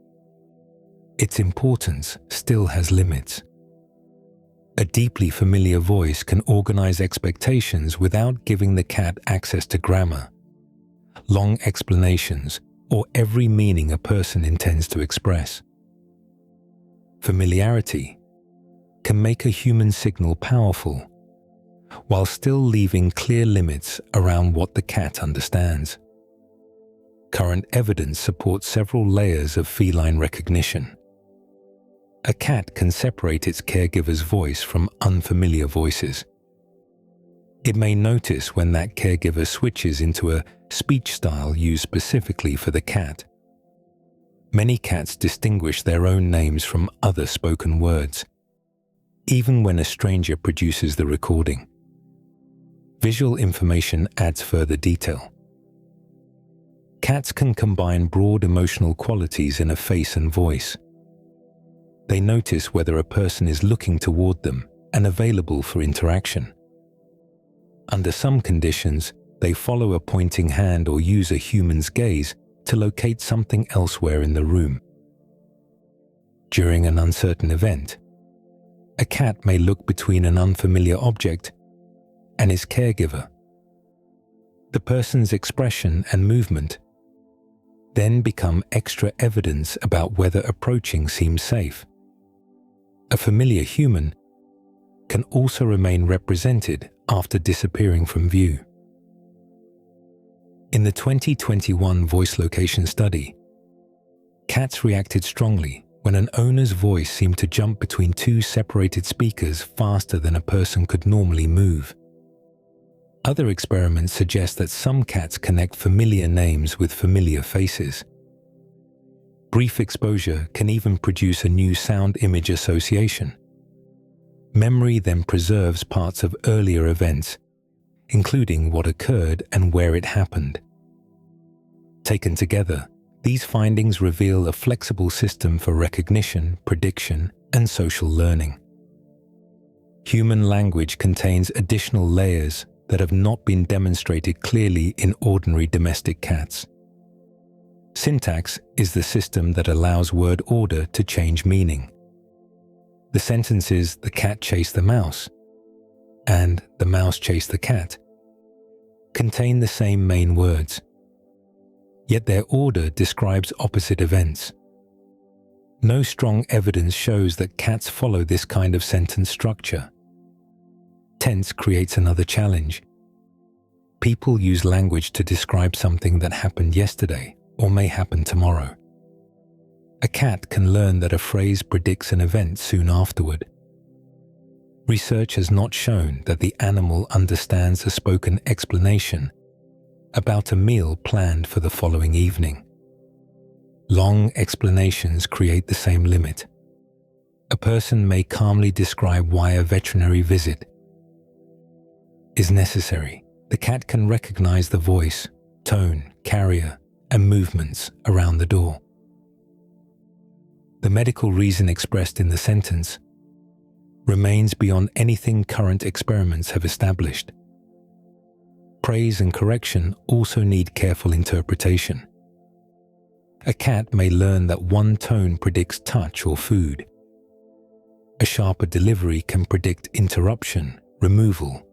Its importance still has limits. A deeply familiar voice can organize expectations without giving the cat access to grammar, long explanations, or every meaning a person intends to express. Familiarity can make a human signal powerful, while still leaving clear limits around what the cat understands. Current evidence supports several layers of feline recognition. A cat can separate its caregiver's voice from unfamiliar voices. It may notice when that caregiver switches into a speech style used specifically for the cat. Many cats distinguish their own names from other spoken words, even when a stranger produces the recording. Visual information adds further detail. Cats can combine broad emotional qualities in a face and voice. They notice whether a person is looking toward them and available for interaction. Under some conditions, they follow a pointing hand or use a human's gaze to locate something elsewhere in the room. During an uncertain event, a cat may look between an unfamiliar object and its caregiver. The person's expression and movement then become extra evidence about whether approaching seems safe. A familiar human can also remain represented after disappearing from view. In the 2021 voice location study, cats reacted strongly when an owner's voice seemed to jump between two separated speakers faster than a person could normally move. Other experiments suggest that some cats connect familiar names with familiar faces. Brief exposure can even produce a new sound-image association. Memory then preserves parts of earlier events, including what occurred and where it happened. Taken together, these findings reveal a flexible system for recognition, prediction, and social learning. Human language contains additional layers that have not been demonstrated clearly in ordinary domestic cats. Syntax is the system that allows word order to change meaning. The sentences "the cat chased the mouse" and "the mouse chased the cat" contain the same main words, yet their order describes opposite events. No strong evidence shows that cats follow this kind of sentence structure. Tense creates another challenge. People use language to describe something that happened yesterday or may happen tomorrow. A cat can learn that a phrase predicts an event soon afterward. Research has not shown that the animal understands a spoken explanation about a meal planned for the following evening. Long explanations create the same limit. A person may calmly describe why a veterinary visit is necessary. The cat can recognize the voice, tone, carrier, and movements around the door. The medical reason expressed in the sentence remains beyond anything current experiments have established. Praise and correction also need careful interpretation. A cat may learn that one tone predicts touch or food. A sharper delivery can predict interruption, removal,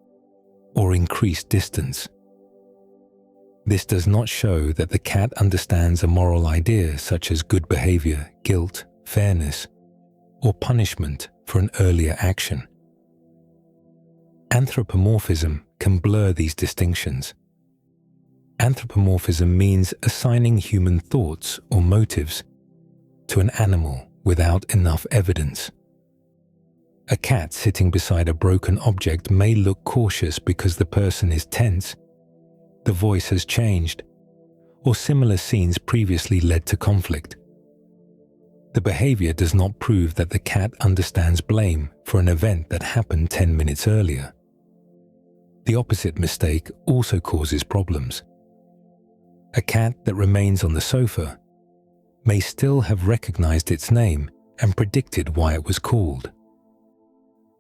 or increased distance. This does not show that the cat understands a moral idea such as good behavior, guilt, fairness, or punishment for an earlier action. Anthropomorphism can blur these distinctions. Anthropomorphism means assigning human thoughts or motives to an animal without enough evidence. A cat sitting beside a broken object may look cautious because the person is tense, the voice has changed, or similar scenes previously led to conflict. The behavior does not prove that the cat understands blame for an event that happened 10 minutes earlier. The opposite mistake also causes problems. A cat that remains on the sofa may still have recognized its name and predicted why it was called.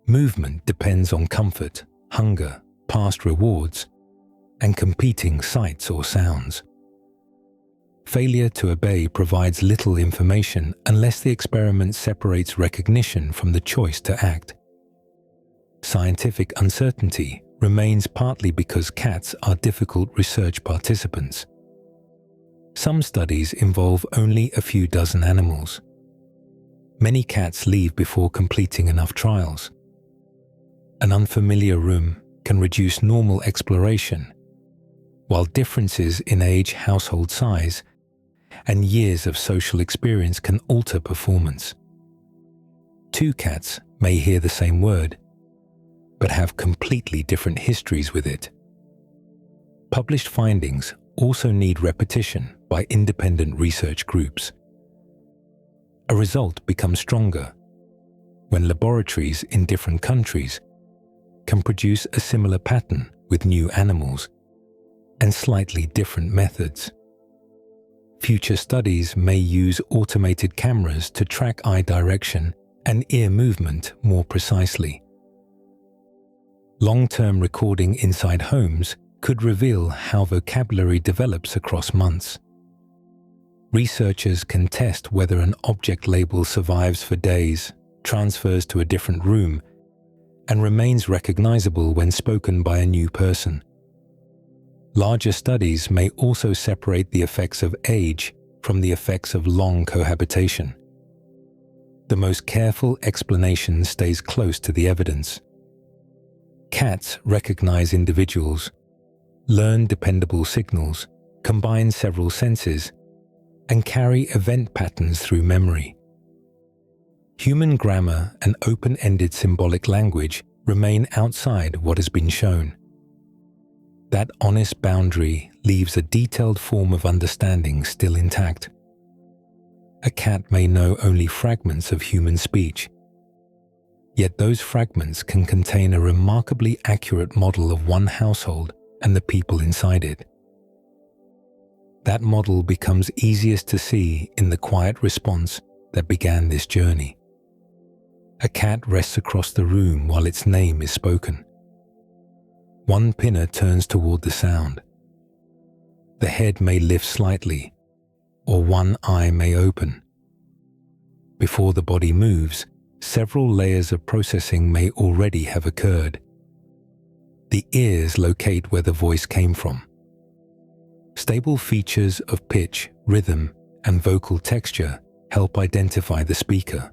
Movement depends on comfort, hunger, past rewards, and competing sights or sounds. Failure to obey provides little information unless the experiment separates recognition from the choice to act. Scientific uncertainty remains partly because cats are difficult research participants. Some studies involve only a few dozen animals. Many cats leave before completing enough trials. An unfamiliar room can reduce normal exploration, while differences in age, household size, and years of social experience can alter performance. Two cats may hear the same word, but have completely different histories with it. Published findings also need repetition by independent research groups. A result becomes stronger when laboratories in different countries can produce a similar pattern with new animals and slightly different methods. Future studies may use automated cameras to track eye direction and ear movement more precisely. Long-term recording inside homes could reveal how vocabulary develops across months. Researchers can test whether an object label survives for days, transfers to a different room, and remains recognizable when spoken by a new person. Larger studies may also separate the effects of age from the effects of long cohabitation. The most careful explanation stays close to the evidence. Cats recognize individuals, learn dependable signals, combine several senses, and carry event patterns through memory. Human grammar and open-ended symbolic language remain outside what has been shown. That honest boundary leaves a detailed form of understanding still intact. A cat may know only fragments of human speech, yet those fragments can contain a remarkably accurate model of one household and the people inside it. That model becomes easiest to see in the quiet response that began this journey. A cat rests across the room while its name is spoken. One pinner turns toward the sound. The head may lift slightly, or one eye may open. Before the body moves, several layers of processing may already have occurred. The ears locate where the voice came from. Stable features of pitch, rhythm, and vocal texture help identify the speaker.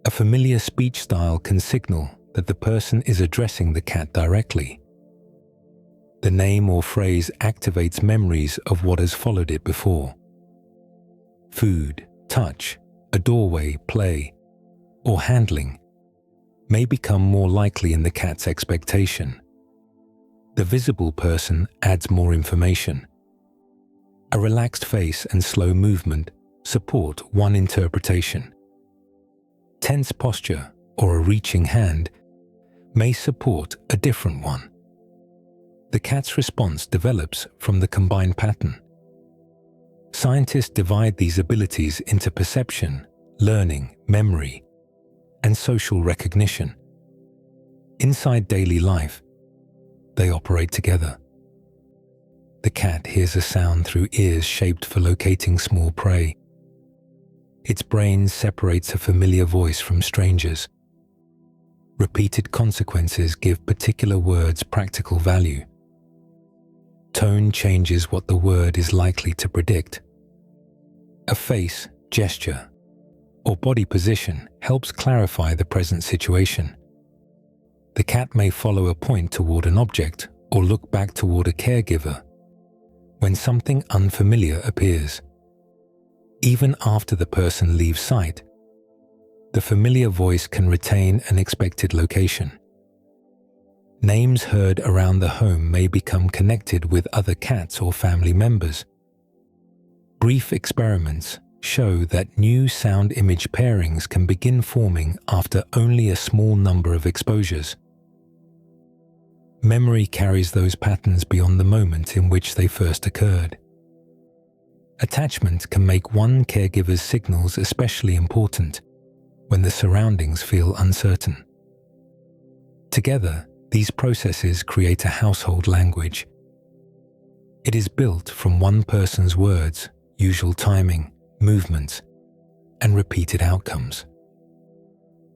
A familiar speech style can signal that the person is addressing the cat directly. The name or phrase activates memories of what has followed it before. Food, touch, a doorway, play, or handling may become more likely in the cat's expectation. The visible person adds more information. A relaxed face and slow movement support one interpretation. Tense posture or a reaching hand may support a different one. The cat's response develops from the combined pattern. Scientists divide these abilities into perception, learning, memory, and social recognition. Inside daily life, they operate together. The cat hears a sound through ears shaped for locating small prey. Its brain separates a familiar voice from strangers. Repeated consequences give particular words practical value. tone changes what the word is likely to predict. A face, gesture, or body position helps clarify the present situation. The cat may follow a point toward an object or look back toward a caregiver when something unfamiliar appears. Even after the person leaves sight, the familiar voice can retain an expected location. Names heard around the home may become connected with other cats or family members. Brief experiments show that new sound-image pairings can begin forming after only a small number of exposures. Memory carries those patterns beyond the moment in which they first occurred. Attachment can make one caregiver's signals especially important when the surroundings feel uncertain. Together, these processes create a household language. It is built from one person's words, usual timing, movements, and repeated outcomes.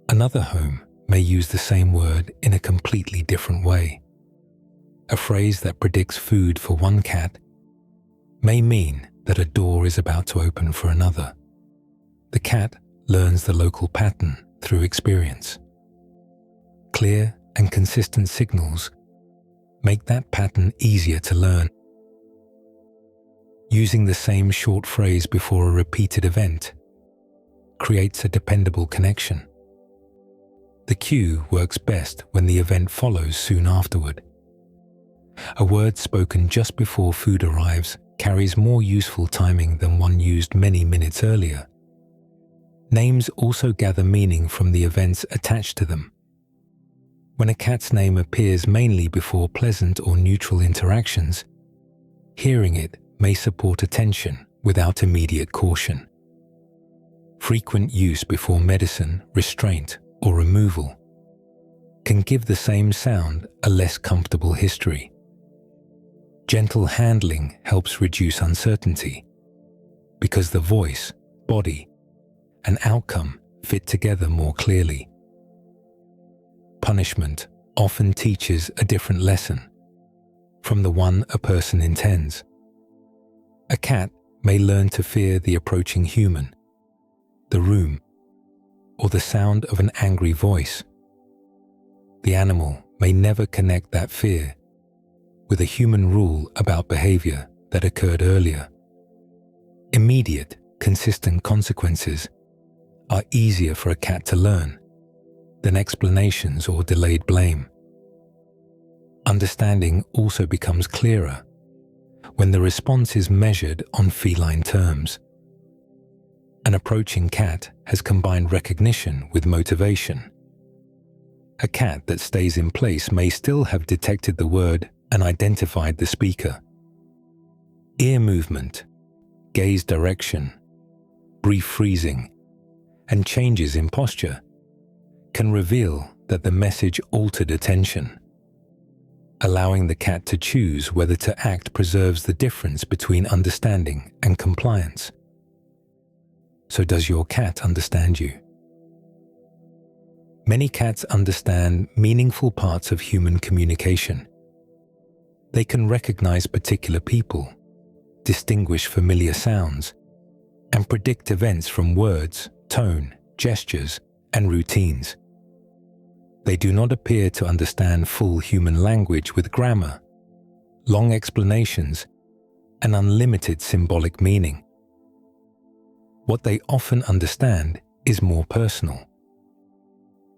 Another home may use the same word in a completely different way. A phrase that predicts food for one cat may mean that a door is about to open for another. The cat learns the local pattern through experience. Clear and consistent signals make that pattern easier to learn. Using the same short phrase before a repeated event creates a dependable connection. The cue works best when the event follows soon afterward. A word spoken just before food arrives carries more useful timing than one used many minutes earlier. Names also gather meaning from the events attached to them. When a cat's name appears mainly before pleasant or neutral interactions, hearing it may support attention without immediate caution. Frequent use before medicine, restraint, or removal can give the same sound a less comfortable history. Gentle handling helps reduce uncertainty because the voice, body, and outcome fit together more clearly. Punishment often teaches a different lesson from the one a person intends. A cat may learn to fear the approaching human, the room, or the sound of an angry voice. The animal may never connect that fear with a human rule about behavior that occurred earlier. Immediate, consistent consequences are easier for a cat to learn than explanations or delayed blame. Understanding also becomes clearer when the response is measured on feline terms. An approaching cat has combined recognition with motivation. A cat that stays in place may still have detected the word and identified the speaker. Ear movement, gaze direction, brief freezing, and changes in posture can reveal that the message altered attention. Allowing the cat to choose whether to act preserves the difference between understanding and compliance. So does your cat understand you? Many cats understand meaningful parts of human communication. They can recognize particular people, distinguish familiar sounds, and predict events from words, tone, gestures, and routines. They do not appear to understand full human language with grammar, long explanations, and unlimited symbolic meaning. What they often understand is more personal.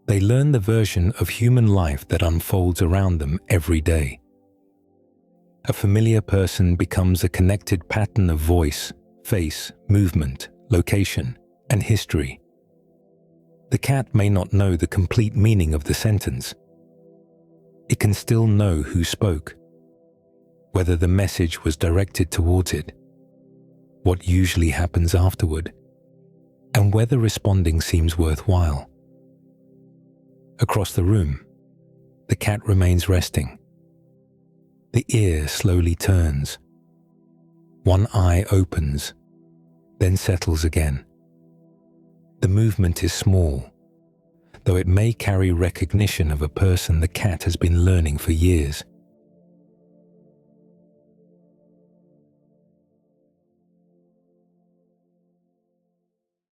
They learn the version of human life that unfolds around them every day. A familiar person becomes a connected pattern of voice, face, movement, location, and history. The cat may not know the complete meaning of the sentence. It can still know who spoke, whether the message was directed towards it, what usually happens afterward, and whether responding seems worthwhile. Across the room, the cat remains resting. The ear slowly turns. One eye opens, then settles again. The movement is small, though it may carry recognition of a person the cat has been learning for years.